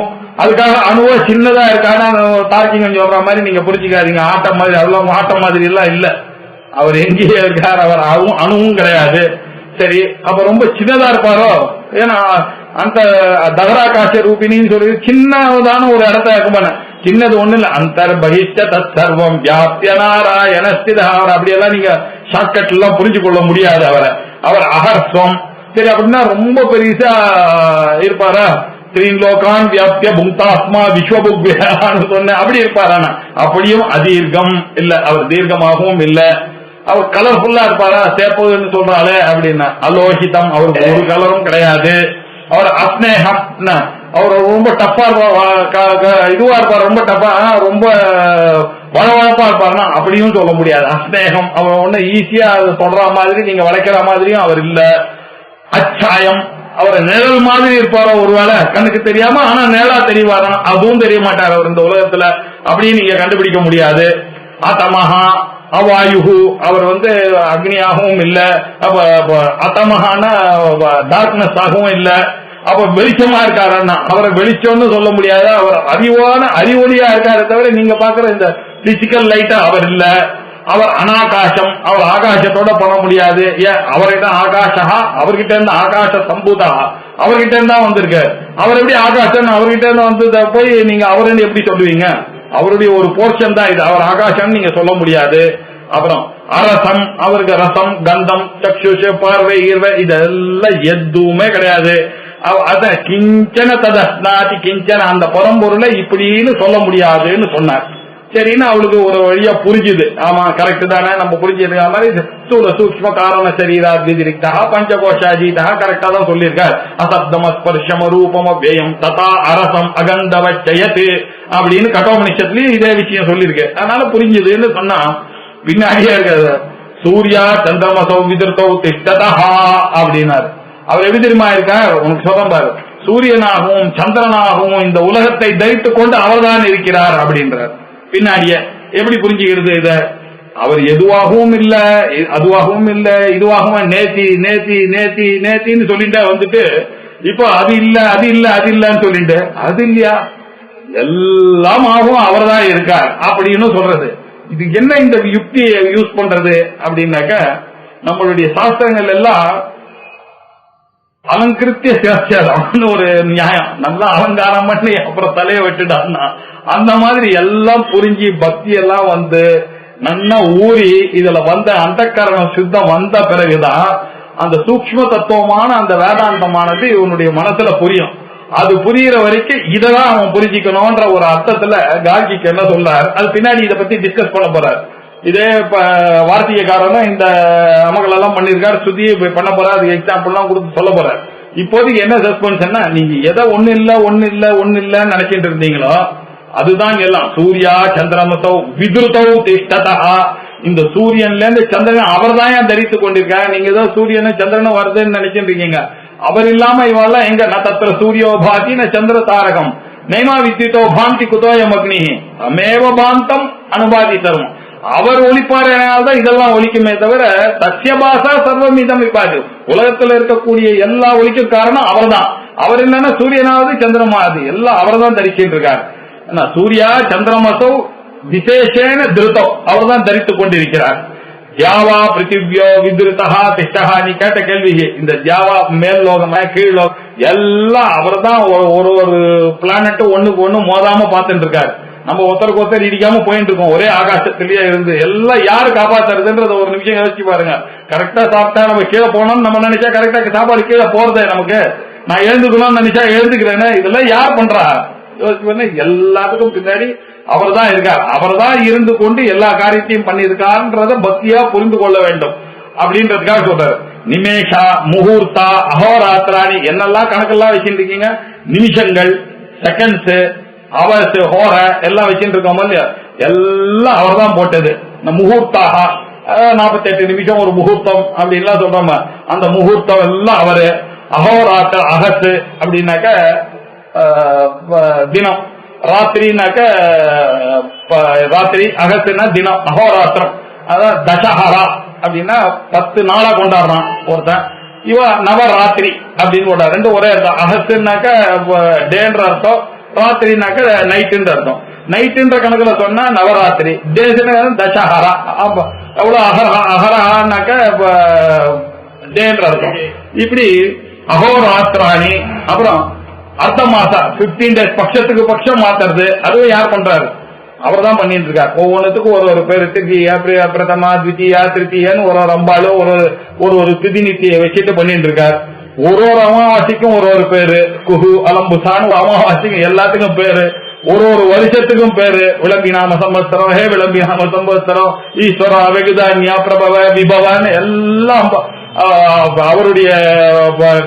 Speaker 2: அதுக்காக அணுவா சின்னதா இருக்கான்னு தார்க்கிங்கம் சொல்ற மாதிரி நீங்க புரிஞ்சுக்காதீங்க. ஆட்டம் மாதிரி அதெல்லாம் ஆட்டம் மாதிரி எல்லாம் இல்ல. அவர் எங்கேயே இருக்கார், அவர் அணுவும் கிடையாது. சரி, அப்ப ரொம்ப சின்னதா இருப்பாரோ? ஏன்னா அந்த தகராகாச ரூபினின்னு சொல்லி சின்னதான ஒரு இடத்த இருக்குமான சின்னது ஒண்ணு இல்ல. அந்தர் பகிஷ்ட தத் சர்வம் வியாப்திய நாராயண ஸ்திதா. அவர் அப்படியெல்லாம் நீங்க ஷார்ட்கட் எல்லாம் புரிஞ்சு கொள்ள முடியாது அவரை. அவர் அகர்ஸ்வம். சரி, அப்படின்னா ரொம்ப பெருசா இருப்பாரா? ஸ்ரீலோகான் வியாப்திய புங்தாத்மா விஸ்வபுக்யான்னு சொன்ன அப்படி இருப்பாரானா? அப்படியும் அதீர்க்கம் இல்ல, அவர் தீர்க்கமாகவும் இல்ல. அவர் கலர்ஃபுல்லா இருப்பாரா? சேப்பதுன்னு சொல்றாளே அப்படின்னா அலோகிதம், அவருக்கு ஒரு கலரும் கிடையாது. அவர் அஸ்னேகம், அவர் ரொம்ப டஃபா இதுவா இருப்பார், ரொம்ப டஃபா ரொம்ப வளவளப்பா இருப்பாருன்னா அப்படியும் சொல்ல முடியாது. அஸ்னேகம், அவர் ஒண்ணு ஈஸியா சொல்ற மாதிரி நீங்க வளைக்கிற மாதிரியும் அவர் இல்ல. அச்சாயம், அவர் நிழல் மாதிரி இருப்பாரோ ஒருவேளை கண்ணுக்கு தெரியாம, ஆனா நிழலா தெரியவாரா? அதுவும் தெரிய மாட்டார் அவர் இந்த உலகத்துல, அப்படியும் நீங்க கண்டுபிடிக்க முடியாது. அதமஹா அவாயுகு, அவர் அக்னியாகவும் இல்ல. அப்ப அதமஹான டார்க்னஸ் ஆகவும் இல்ல. அப்ப வெளிச்சமா இருக்காருன்னா அவரை வெளிச்சம்னு சொல்ல முடியாது. அவர் அறிவொளியா இருக்காரு தவிர நீங்க பாக்குற இந்த பிசிக்கல் லைட்டா அவர் இல்ல. அவர் அனாகாசம், அவர் ஆகாசத்தோட பண்ண முடியாது. ஏன்? அவர்கிட்ட ஆகாஷா, அவர்கிட்ட இருந்து ஆகாச சம்பூதா, அவர்கிட்ட இருந்தா வந்திருக்கு. அவர் எப்படி ஆகாசம் அவர்கிட்ட இருந்து வந்து போய் நீங்க அவரு எப்படி சொல்லுவீங்க? அவருடைய ஒரு போர்ஷன் தான் இது. அவர் ஆகாசம் நீங்க சொல்ல முடியாது. அப்புறம் அரசம், அவருக்கு ரசம் கந்தம் சக்ஷுஷ பார்வை ஈர்வை இதெல்லாம் எதுவுமே கிடையாது. அத கிஞ்சன ததஸ்நாதி கிஞ்சன, அந்த பரம்பொருளை இப்படின்னு சொல்ல முடியாதுன்னு சொன்னார். சரின்னு அவளுக்கு ஒரு வழியா புரிஞ்சுது. ஆமா கரெக்ட் தானே, நம்ம புரிஞ்சுருக்க மாதிரி ஸ்தூல சூக்ஷ்ம காரண சரீரா விதிரிக்தா பஞ்சகோஷாஜீதா கரெக்டா தான் சொல்லியிருக்கார். அசப்தம ஸ்பர்ஷம ரூபம வியம் ததா அரசம் அகந்தவச்சயத்து அப்படின்னு கட்டோபனிஷத்துலயும் இதே விஷயம் சொல்லியிருக்கு. அதனால புரிஞ்சுதுன்னு சொன்னா பின்னாடியே இருக்காது. சூர்யா சந்திரமசௌ விதிர்த்தௌ திஷ்டதா அப்படின்னாரு. அவர் எப்படி தெரியுமா இருக்கார்? உனக்கு சொல்றேன் பாரு, சூரியனாகவும் சந்திரனாகவும் இந்த உலகத்தை தரித்துக் கொண்டு அவர்தான் இருக்கிறார் அப்படின்றார். பின்னாடியே எப்படி புரிஞ்சுக்கிறது இத? அவர் எதுவாகவும் இல்ல, அதுவாகவும் இல்ல, இதுவாகவும் நேத்தி நேத்தி நேத்தி நேத்தின்னு சொல்லிட்டு வந்துட்டு இப்போ அது இல்ல அது இல்ல அது இல்லன்னு சொல்லிட்டு அது இல்லையா, எல்லாமாகவும் அவர் தான் இருக்கார் அப்படின்னு சொல்றது. இது என்ன இந்த யுக்தியை யூஸ் பண்றது அப்படின்னாக்க, நம்மளுடைய சாஸ்திரங்கள் எல்லாம் அலங்கிருத்திய சேஷ்டம் ஒரு நியாயம். நல்லா அலங்காரம் பண்ணி அப்புறம் தலையை விட்டுட்டான்னா அந்த மாதிரி எல்லாம் புரிஞ்சு பக்தி எல்லாம் நல்லா ஊறி இதுல அந்த கரணம் சித்தம் வந்த பிறகுதான் அந்த சூக்ஷ்ம தத்துவமான அந்த வேதாந்தமானது இவனுடைய மனசுல புரியும். அது புரியுற வரைக்கும் இதெல்லாம் அவன் புரிஞ்சிக்கணும்ன்ற ஒரு அர்த்தத்துல கார்கிக்கு என்ன சொல்றாரு, அது பின்னாடி இதை பத்தி டிஸ்கஸ் பண்ண போறாரு. இதே வார்த்திகக்காரனும் இந்த அமகள் எல்லாம் பண்ணிருக்காரு, சுத்தி பண்ண போறாரு, அது எக்ஸாம்பிள் எல்லாம் கொடுத்து சொல்ல போறாரு. இப்போதைக்கு என்ன சஸ்பென்ஷன்னா, நீங்க எதை ஒண்ணு இல்லன்னு நினைச்சிட்டு இருந்தீங்களோ அதுதான் எல்லாம். சூர்யா சந்திரமசௌ விதுருதௌ திஷ்டதா, இந்த சூரியன்ல இருந்து சந்திரன் அவர் தான் தரித்து கொண்டிருக்காரு. நீங்க ஏதோ சூரியனும் சந்திரனும் வருதுன்னு நினைச்சிட்டு இருக்கீங்க. அவர் இல்லாம இவெல்லாம் எங்க நத்தத்திர சூரியோ பாதி ந சந்திர தாரகம் நைமா வித்திட்டோ பாந்தி குதோயம் அக்னி அமேவ பாந்தம் அனுபாதி தரும். அவர் ஒளிப்பாருதான் இதெல்லாம் ஒலிக்குமே தவிர சத்தியபாசா சர்வம் இதம் விப்பாது. உலகத்துல இருக்கக்கூடிய எல்லா ஒலிக்கும் காரணம் அவர் தான். அவர் இல்லைன்னா சூரியனாவது சந்திரமாவது எல்லாம் அவர் தான் தரிச்சுட்டு இருக்காரு. சூர்யா சந்திரமசௌ விசேஷேன திருத்தம், அவர் தான் தரித்துக் கொண்டிருக்கிறார். தியாவா பிருத்திவியோ விதிருத்தா திஷ்டா, நீ கேட்ட கேள்வி, இந்த தியாவா மேல் லோகம் கீழ் லோகம் எல்லாம் அவர் தான் ஒரு ஒரு பிளானட் ஒண்ணுக்கு ஒண்ணு மோதாம பார்த்துட்டு இருக்காரு. நம்ம ஒருத்தருக்கு ஒருத்தர் இடிக்காம போயிட்டு இருக்கோம் ஒரே ஆகாசத்திலேயே இருந்து. எல்லாம் யாரு காப்பாத்துறதுன்றத ஒரு நிமிஷம் யோசிச்சு பாருங்க. கரெக்டா சாப்பிட்டா நம்ம கீழே போனோம்னு நம்ம நினைச்சா கரெக்டா சாப்பாடு கீழே போறதே நமக்கு. நான் எழுந்துக்கணும்னு நினைச்சா எழுந்துக்கிறேன்னு, இதெல்லாம் யார் பண்றா யோசிச்சு பாருங்க. எல்லாத்துக்கும் பின்னாடி அவர் தான் இருக்கார். அவர் தான் இருந்து கொண்டு எல்லா காரியத்தையும் பண்ணியிருக்காருன்றத பக்தியா புரிந்து கொள்ள வேண்டும் அப்படின்றதுக்காக சொல்றாரு. நிமேஷா முகூர்த்தா அகோராத்திராணி என்னெல்லாம் கணக்கெல்லாம் வச்சுட்டு இருக்கீங்க, நிமிஷங்கள் செகண்ட்ஸ் அவசு ஹோர எல்லாம் வச்சுட்டு இருக்கோம் இல்லையா, எல்லாம் அவர் தான் போட்டது. இந்த முகூர்த்தாக 48 நிமிஷம் ஒரு முகூர்த்தம் அப்படின்லாம் சொல்றோம், அந்த முகூர்த்தம் எல்லாம் அவரு. அகோராத்திர அகசு அப்படின்னாக்க தினம், ராத்திரினாக்க ராத்திரி, அகசுன்னா தினம், அகோராத்திரம். அதான் தசஹரா அப்படின்னா 10 நாளா கொண்டாடுறான் ஒருத்தன். இவ நவராத்திரி அப்படின்னு கொண்டாடு, ரெண்டு ஒரே அர்த்தம். அகசுனாக்க டேன்ற அர்த்தம், ராத்திரினாக்க நைட்டுன்ற அர்த்தம். நைட்டுன்ற கணக்குல சொன்னா நவராத்திரி, தசஹரா. எவ்வளவு அகரஹானாக்க டேன்ற அர்த்தம். இப்படி அகோராத்திராணி. அப்புறம் அர்த்த மாசம் 15 days, பட்சத்துக்கு பட்சம் மாத்துறது, அதுவும் யார் பண்றாரு? அவர் தான் பண்ணிட்டு இருக்கார். ஒவ்வொன்றுத்துக்கும் ஒரு பேரு, திதியா, பிரதமா, தித்தியா, திருத்தியன்னு ஒரு அம்பாலோ ஒரு திதி நித்தியை வச்சுட்டு பண்ணிட்டு இருக்கார். ஒரு அமாவாசைக்கும் ஒரு பேரு, குஹு அலம்புசான்னு அமாவாசைக்கும் எல்லாத்துக்கும் பேரு, ஒரு வருஷத்துக்கும் பேரு. விளம்பிநாம சம்பத்சரம், ஹே விளம்பிநாம சம்பத்சரம், ஈஸ்வரா வெகுதான்யா பிரபவ விபவன் எல்லாம் அவருடைய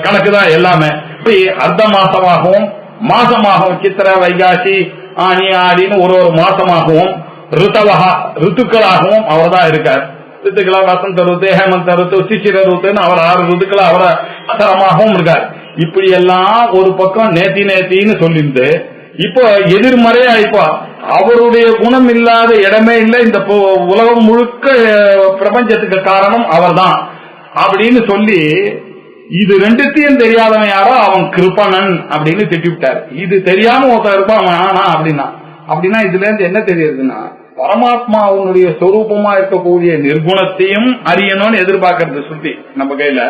Speaker 2: கணக்கு தான் எல்லாமே. இப்படி அர்த்த மாசமாகவும் மாசமாகவும், சித்திர வைகாசி ஆனி ஆடின்னு ஒரு மாசமாகவும், ருத்தவகா ருத்துக்களாகவும் அவர் தான் இருக்கார். ருத்துக்களா வசந்த ருத்து, ஹேமந்த ருத்து, சிசிர ருத்துன்னு அவர் 6 ருத்துக்களை அவரை அசரமாகவும் இருக்கார். இப்படி எல்லாம் ஒரு பக்கம் நேத்தின்னு சொல்லிட்டு, இப்போ எதிர்மறையா இப்போ அவருடைய குணம் இல்லாத இடமே இல்லை, இந்த உலகம் முழுக்க பிரபஞ்சத்துக்கு காரணம் அவர் தான் அப்படின்னு சொல்லி, இது ரெண்டுத்தையும் தெரியாதவன் யாரோ அவன் கிருபணன் அப்படின்னு திட்டிவிட்டார். இது தெரியாம ஒருத்தர் இருப்பான் ஆனா அப்படின்னா இதுல இருந்து என்ன தெரியுதுன்னா, பரமாத்மா அவனுடைய சொரூபமா இருக்கக்கூடிய நிர்குணத்தையும் அறியணும்னு எதிர்பார்க்கறது சுத்தி நம்ம கையில.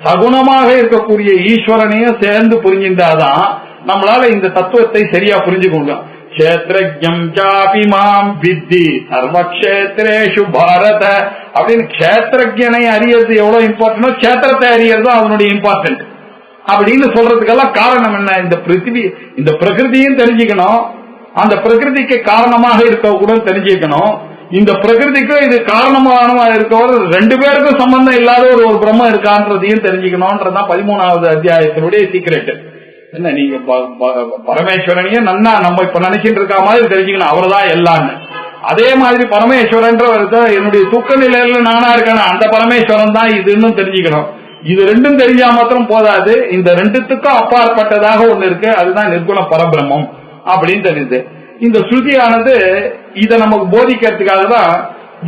Speaker 2: சகுணமாக இருக்கக்கூடிய ஈஸ்வரனையும் சேர்ந்து புரிஞ்சிருந்தாதான் நம்மளால இந்த தத்துவத்தை சரியா புரிஞ்சுக்கொள்ளும். கஷேத்ரஜம் சாபி மாம் வித்தி சர்வக்ஷேத்ரேஷு பாரத அப்படின்னு கஷேத்ரஜனை அறியறது எவ்வளவு இம்பார்ட்டன்டோ, கஷேத்திரத்தை அறியறது அவனுடைய இம்பார்ட்டன்ட் அப்படின்னு சொல்றதுக்கெல்லாம் காரணம் என்ன? இந்த பிரகிருதியும் தெரிஞ்சுக்கணும், அந்த பிரகிருதிக்கு காரணமாக இருக்க கூட தெரிஞ்சுக்கணும். இந்த பிரகிருதிக்கும் இது காரணமாக இருக்கவர் 2 பேருக்கும் சம்பந்தம் இல்லாத ஒரு பிரம்மம் இருக்கான்றதையும் தெரிஞ்சுக்கணும்ன்றதான் 13வது அத்தியாயத்தினுடைய சீக்ரெட். என்ன, நீங்க பரமேஸ்வரனையும் நன்னா நம்ம இப்ப நினைச்சிட்டு இருக்க மாதிரி தெரிஞ்சுக்கணும், அவர்தான் எல்லான்னு. அதே மாதிரி பரமேஸ்வரன்ற என்னுடைய தூக்க நிலையில நானா இருக்கேன், அந்த பரமேஸ்வரன் தான் இதுன்னு தெரிஞ்சுக்கணும். இது ரெண்டும் தெரிஞ்சா மாத்திரம் போதாது, இந்த ரெண்டுத்துக்கும் அப்பாற்பட்டதாக ஒண்ணு இருக்கு, அதுதான் நிர்குண பரபிரம்மம் அப்படின்னு தெரியுது. இந்த ஸ்ருதியானது இதை நமக்கு போதிக்கிறதுக்காக தான்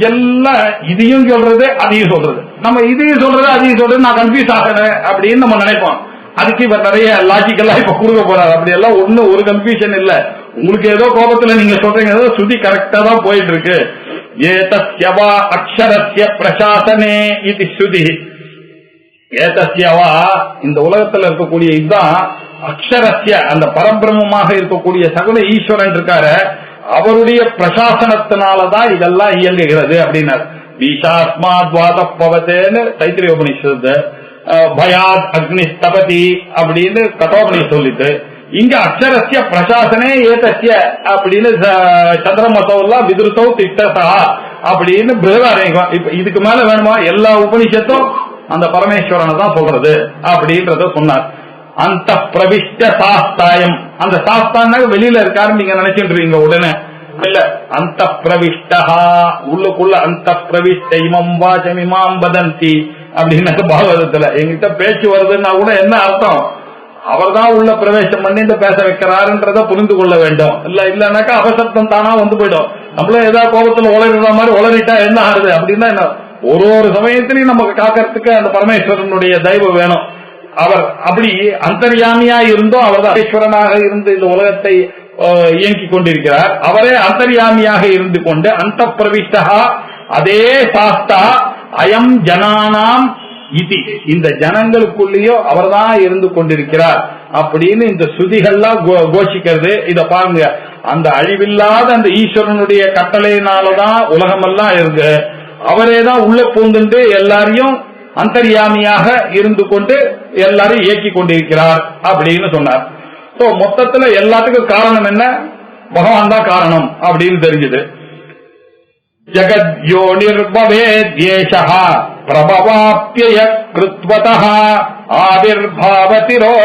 Speaker 2: எல்லாம் இதையும் சொல்றது அதையும் சொல்றது. நம்ம இதையும் சொல்றது அதையும் சொல்றது, நான் கன்ஃபியூஸ் ஆகிறேன் அப்படின்னு நம்ம நினைப்போம். அதுக்கு இவர் நிறைய லாஜிக்கெல்லாம் இப்ப கொடுக்க போறாரு. அப்படி எல்லாம் ஒரு கன்ஃபியூஷன் இல்ல. உங்களுக்கு ஏதோ கோபத்துல நீங்க சொல்றீங்க, ஏதோ ஸ்ருதி கரெக்டா தான் போயிட்டு இருக்கு. ஏதஸ்யவா அக்ஷரஸ்ய பிரசாசனே இது ஸ்ருதி. ஏதஸ்யவா இந்த உலகத்துல இருக்கக்கூடிய இதுதான் அக்ஷரஸ்ய அந்த பரபிரமமாக இருக்கக்கூடிய சகுன ஈஸ்வரன் இருக்காரு, அவருடைய பிரசாசனத்தினாலதான் இதெல்லாம் இயங்குகிறது அப்படின்னாரு. பீஷாஸ்மாத் வாத பவத்தேன்னு தைத்திரிய உபனிஷத்து, பயாத் அக்னி தபதி அப்படின்னு கட்டோபனி சொல்லிட்டு, இங்க அக்ஷரஸ்ய பிரசாசனே ஏதஸ்ய அப்படின்னு சந்திரமசோல்லாம் விதுருத்தோ திட்டசா அப்படின்னு பிரதாரேகம். இப்ப இதுக்கு மேல வேணுமா? எல்லா உபனிஷத்தும் அந்த பரமேஸ்வரனை தான் சொல்றது அப்படின்றத சொன்னார். அந்த பிரவிஷ்ட சாஸ்தாயம், அந்த சாஸ்தான வெளியில இருக்காருன்னு நீங்க நினைச்சிட்டு இருக்கீங்க உடனே இல்ல. அந்த பிரவிஷ்டா உள்ளுக்குள்ள, அந்த பிரவிஷ்ட இமம் வாசமிமாம் வதந்தி அப்படின்னு பாகவதத்துல எங்கிட்ட பேச்சு வருதுன்னா கூட என்ன அர்த்தம்? அவர் தான் உள்ள பிரவேசம் பண்ணிட்டு பேச வைக்கிறாருன்றத புரிந்து கொள்ள வேண்டும். இல்லன்னாக்கா அபசப்தம் தானா வந்து போயிடும். நம்மள ஏதாவது கோபத்துல உளறிற மாதிரி உளறிட்டா என்ன ஆகுது அப்படின்னா என்ன, ஒரு சமயத்திலையும் நமக்கு காக்கிறதுக்கு அந்த பரமேஸ்வரனுடைய தயவு வேணும். அவர் அப்படி அந்தர்யாமியா இருந்தும் அவர் தான் ஈஸ்வரனாக இருந்து இந்த உலகத்தை இயங்கிக் கொண்டிருக்கிறார். அவரே அந்தர்யாமியாக இருந்து கொண்டு அந்த பிரவிஷ்டா அதே சாஸ்தா அயம் ஜனானாம் இதி, இந்த ஜனங்களுக்குள்ளேயோ அவர்தான் இருந்து கொண்டிருக்கிறார் அப்படின்னு இந்த ஸ்ருதிகள்லாம் கோஷிக்கிறது. இத பாருங்க, அந்த அழிவில்லாத அந்த ஈஸ்வரனுடைய கட்டளையினாலதான் உலகமெல்லாம் இருக்கு. அவரேதான் உள்ள பூந்துண்டு எல்லாரையும் அந்தர்யாமியாக இருந்து கொண்டு எல்லாரும் இயக்கி கொண்டிருக்கிறார் அப்படின்னு சொன்னார். சோ மொத்தத்துல எல்லாத்துக்கும் காரணம் என்ன? பகவான் தான் காரணம் அப்படின்னு தெரிஞ்சது. ஜகத் யோ நிர்பவேத்யேஷஹ பிரபவாப்யய கிருத்வதஹ ஆவிர்பாவதிரோத்பாவௌ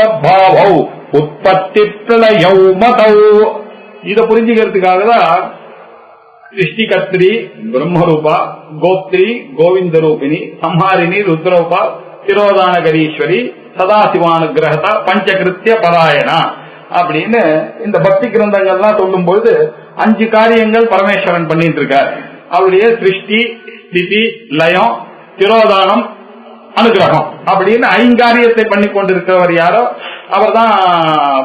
Speaker 2: உற்பத்தி பிரளயௌ மதௌ. இதை புரிஞ்சுக்கிறதுக்காக தான் சிருஷ்டிகர்த்திரி பிரம்மரூபா, கோத்ரி கோவிந்த ரூபிணி, சம்ஹாரிணி ருத்ரூபா, திரோதானகரீஸ்வரி, சதாசிவானுகிரகதா, பஞ்சகிருத்திய பராயணா அப்படின்னு இந்த பக்தி கிரந்தங்கள்லாம் சொல்லும் பொழுது 5 காரியங்கள் பரமேஸ்வரன் பண்ணிட்டு இருக்கார். அவருடைய சிருஷ்டி, ஸ்திதி, லயம், திரோதானம், அனுகிரகம் அப்படின்னு 5 காரியத்தை பண்ணி கொண்டிருக்கிறவர் யாரோ அவர் தான்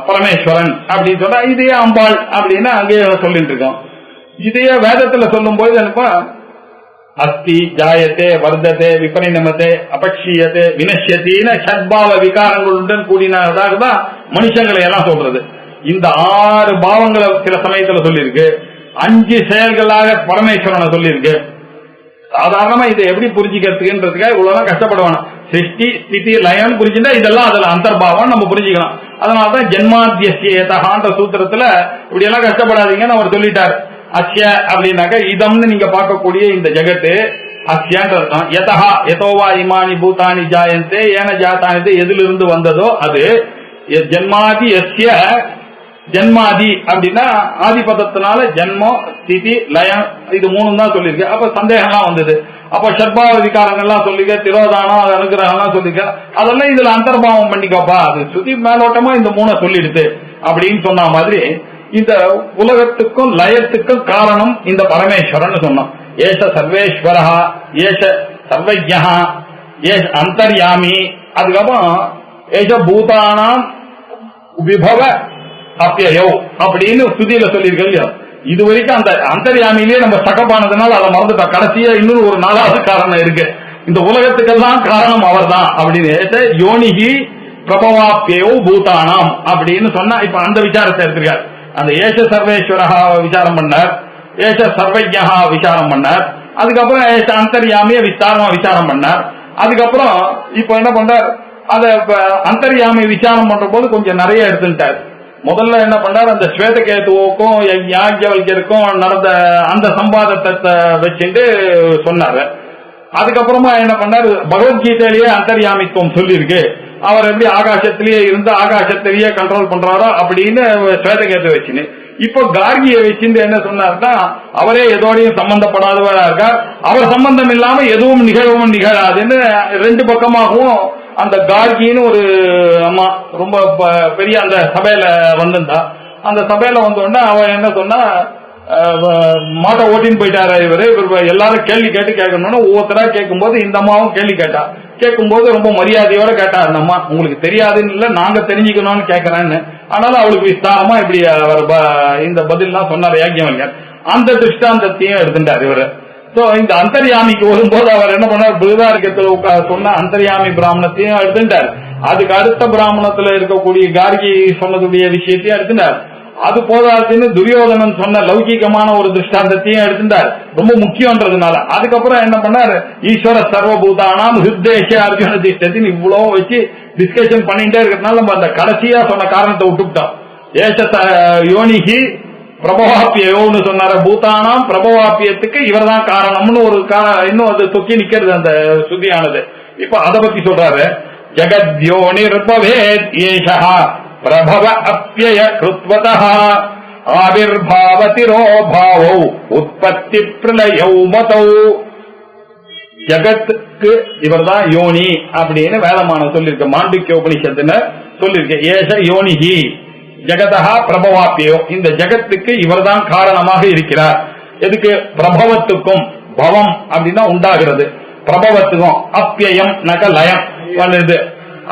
Speaker 2: பரமேஸ்வரன் அப்படின்னு சொன்னா, இதையே அம்பாள் அப்படின்னு அங்கேயே சொல்லிட்டு இருக்கோம். இதையே வேதத்துல சொல்லும் போது எனக்கு அஸ்தி, ஜாயத்தே, வர்த்ததே, விபரிணமத்தே, அபக்ஷீயத்தே, வினஷ்யத்தின்னு ஷட்பாவ விகாரங்களுடன் கூடினதாக தான் மனுஷங்களை எல்லாம் சொல்றது. இந்த 6 பாவங்களை சில சமயத்துல சொல்லியிருக்கு, 5 செயல்களாக பரமேஸ்வரனை சொல்லியிருக்கு. சாதாரணமா இதை எப்படி புரிஞ்சுக்கிறதுக்குன்றதுக்காக இவ்வளவு கஷ்டப்படுவானா. சிருஷ்டி, ஸ்திதி, லயம் புரிஞ்சுட்டா இதெல்லாம் அதுல அந்தர்பாவம் நம்ம புரிஞ்சுக்கலாம். அதனாலதான் ஜென்மாத்தியேதகான்ற சூத்திரத்துல இப்படி எல்லாம் கஷ்டப்படாதீங்கன்னு அவர் சொல்லிட்டார். அஸ்ய அப்படின்னாக்க இதம்னு நீங்க பார்க்கக்கூடிய இந்த ஜெகத்து அஸ்யன்ற அர்த்தம். யதஹா யதோவா இமானி பூதானி ஜாயந்தே ஏன ஜாத்தானது எதிலிருந்து வந்ததோ அது. ஜென்மாதி எஸ்ய ஜென்மாதி அப்படின்னா ஆதிபதத்தினால ஜென்மம், ஸ்திதி, லயம் இது 3 தான் சொல்லியிருக்கு. அப்ப சந்தேகம்லாம் வந்தது. அப்ப ஷட்பாவ விகாரங்கள்லாம் சொல்லிக்க, திரோதானம், அனுகிரகம்லாம் சொல்லிக்க, அதெல்லாம் இதுல அந்தர்பாவம் பண்ணிக்கப்பா, அது சுத்தி மேலோட்டமா இந்த 3 சொல்லிடுது அப்படின்னு சொன்ன மாதிரி இந்த உலகத்துக்கும் லயத்துக்கும் காரணம் இந்த பரமேஸ்வரன் சொன்னோம். ஏஷ சர்வேஸ்வரஹா, ஏஷ சர்வஜ்ஞா, ஏஷ அந்தர்யாமி, அதுக்கப்புறம் ஏஷ பூதானாம் விபவ அப்பியோ அப்படின்னு ஸ்துதியில சொல்லியிருக்கோம். இது வரைக்கும் அந்த அந்தர்யாமியிலேயே நம்ம சகப்பானதுனால அதை மறந்துட்டோம். கடைசியா இன்னொரு ஒரு 4வது காரணம் இருக்கு. இந்த உலகத்துக்கெல்லாம் காரணம் அவர் தான் அப்படின்னு யோனிகி பிரபவாப்பியோ பூதானாம் அப்படின்னு சொன்னா இப்ப அந்த விசாரத்தை எடுத்திருக்காரு. அந்த ஏஷ சர்வேஸ்வரஹா விசாரம் பண்ணார், ஏஷ சர்வஜ்ஞா விசாரம் பண்ணார், அதுக்கப்புறம் ஏஷ அந்தர்யாமிய விசாரமா விசாரம் பண்ணார். அதுக்கப்புறம் இப்ப என்ன பண்றார், அத அந்தர்யாமி விசாரம் பண்ற போது கொஞ்சம் நிறைய எடுத்துட்டார். முதல்ல என்ன பண்ணார், அந்த ஸ்வேதகேதுவுக்கும் யாஜ்ஞவல்யருக்கும் நடந்த அந்த சம்பாதத்தை வச்சுட்டு சொன்னாரு. அதுக்கப்புறமா என்ன பண்ணாரு, பகவத்கீதையிலேயே அந்தர்யாமித்துவம் சொல்லியிருக்கு, அவர் எப்படி ஆகாசத்திலேயே இருந்து ஆகாசத்திலேயே கண்ட்ரோல் பண்றாரோ அப்படின்னு ஸ்வேதகேது வச்சுன்னு. இப்போ கார்கியை வச்சுட்டு என்ன சொன்னார்னா, அவரே எதோடையும் சம்பந்தப்படாதவரா இருக்கார், அவர் சம்பந்தம் இல்லாம எதுவும் நிகழவும் நிகழாதுன்னு 2 பக்கமாகவும் அந்த கார்கின்னு ஒரு அம்மா ரொம்ப பெரிய அந்த சபையில வந்திருந்தா. அந்த சபையில வந்தோடனே அவன் என்ன சொன்னா, மாட்டை ஓட்டின்னு போயிட்டாரு இவரு எல்லாரும் கேள்வி கேட்டு கேட்கணும்னு ஒவ்வொருத்தரா கேட்கும்போது இந்த அம்மாவும் கேள்வி கேட்கும்போது ரொம்ப மரியாதையோட கேட்டா, அந்த அம்மா உங்களுக்கு தெரியாதுன்னு இல்ல, நாங்க தெரிஞ்சுக்கணும்னு கேட்கறேன்னு. ஆனாலும் அவளுக்கு விஸ்தாரமா இப்படி அவர் இந்த பதிலாம் சொன்னார் யாஜ்ஞவல்யர். அந்த திருஷ்டாந்தத்தையும் எடுத்துட்டார் இவரு. இந்த அந்தர்யாமிக்கு வரும்போது அவர் என்ன பண்ணார், பிருகதாரகத்துல சொன்ன அந்தர்யாமி பிராமணத்தையும் எடுத்துட்டார். அதுக்கு அடுத்த பிராமணத்துல இருக்கக்கூடிய கார்கி சொன்னதுடைய விஷயத்தையும் எடுத்துட்டார். அது போதாதுன்னு துரியோதனன் சொன்ன லௌகிகமான ஒரு திருஷ்டாந்தத்தையும் எடுத்துட்டார், ரொம்ப முக்கியம்ன்றதுனால. அதுக்கப்புறம் என்ன பண்ணார், ஈஸ்வர சர்வபூதானாம் ஹிருதேஷ அர்ஜுன திஷ்டத்தின் இவ்வளவு வச்சு டிஸ்கஷன் பண்ணிட்டே இருக்கிறதுனால நம்ம அந்த கடைசியா சொன்ன காரணத்தை விட்டுவிட்டோம். ஏஷ யோனிகி பிரபவாப்பியோன்னு சொன்னார, பூதானாம் பிரபவாப்பியத்துக்கு இவர் தான் காரணம்னு ஒரு இன்னும் அது தொக்கி நிக்கிறது அந்த சுத்தியானது. இப்ப அதை பத்தி சொல்றாரு, ஜகத்யோனிர்பவேத் ஏஷா பிரபவ அப்யய கிருத்வதஹ ஆவிர்பாவதிரோ பாவௌ உற்பத்தி பிரளயௌ மதௌ. ஜகத்துக்கு இவர்தான் யோனி அப்படின்னு வேதமான சொல்லிருக்க, மாண்டிக்ய உபனிஷத்துல சொல்லிருக்க. ஏஷ யோனிஹி ஜெகதஹா பிரபவாப்பியோ, இந்த ஜெகத்துக்கு இவர்தான் காரணமாக இருக்கிறார். எதுக்கு, பிரபவத்துக்கும், பவம் அப்படின்னா உண்டாகிறது, பிரபவத்துக்கும், அப்பியம் நக லயம் பண்ணுது.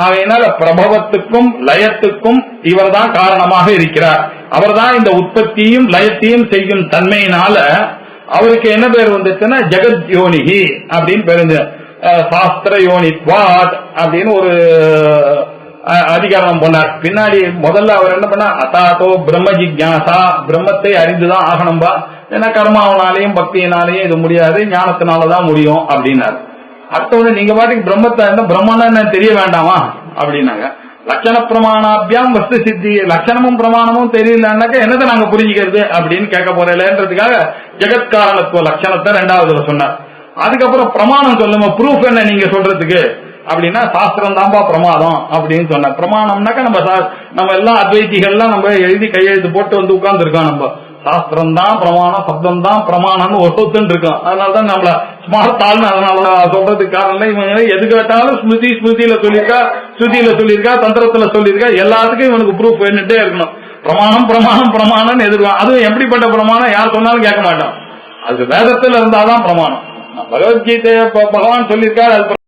Speaker 2: அதனால பிரபவத்துக்கும் லயத்துக்கும் இவர்தான் காரணமாக இருக்கிறார். அவர்தான் இந்த உற்பத்தியும் லயத்தையும் செய்யும் தன்மையினால அவருக்கு என்ன பேர் வந்துச்சுன்னா ஜெகத் யோனிஹி அப்படின்னு பேருந்து. சாஸ்திர யோனித்வாத் அப்படின்னு ஒரு அதிகாரம் பண்ணார். பின்னாடி முதல்ல அவர் என்ன பண்ணா, அதாத்தோ பிரம்ம ஜிக்யாசா, பிரம்மத்தை அறிந்துதான் ஆகணும்பா, ஏன்னா கர்மாவனாலையும் பக்தியினாலையும் இது முடியாது, ஞானத்தினாலதான் முடியும் அப்படின்னாரு. அடுத்தவொன்னு நீங்க பாட்டுக்கு பிரம்மத்தை பிரம்மன்னா என்ன தெரிய வேண்டாமா அப்படின்னாங்க. லட்சண பிரமாணாபியாம் வஸ்து சித்தி, லட்சணமும் பிரமாணமும் தெரியலன்னாக்க என்னத்தை நாங்க புரிஞ்சுக்கிறது அப்படின்னு கேட்க போறேன்றதுக்காக ஜெகத்காரணத்துவ லட்சணத்தை 2வது சொன்னார். அதுக்கப்புறம் பிரமாணம் சொல்லுங்க, ப்ரூஃப் என்ன நீங்க சொல்றதுக்கு அப்படின்னா சாஸ்திரம் தான்பா பிரமாதம் அப்படின்னு சொன்ன. பிரமாணம்னாக்கா நம்ம எல்லாம் அத்வைத்திகள்லாம் நம்ம எழுதி கையெழுத்து போட்டு வந்து உட்கார்ந்து இருக்கோம். நம்ம சாஸ்திரம் தான் பிரமாணம், சப்தம் தான் பிரமாணம்னு ஒருத்தன் இருக்கோம். அதனாலதான் நம்மள ஸ்மார்ட் ஆள்னு அதனால சொல்றதுக்கு காரணம் இவங்க எது கேட்டாலும் ஸ்மிருதியில சொல்லியிருக்கா, ஸ்ருதியில சொல்லியிருக்கா, தந்திரத்துல சொல்லியிருக்கா, எல்லாத்துக்கும் இவனுக்கு ப்ரூஃப் வேணுட்டே இருக்கணும். பிரமாணம் பிரமாணம் பிரமாணம்னு எதிர்வான். அதுவும் எப்படிப்பட்ட பிரமாணம் யார் சொன்னாலும் கேட்க மாட்டோம். அது வேதத்துல இருந்தாதான் பிரமாணம். பகவத்கீதை பகவான் சொல்லியிருக்காரு.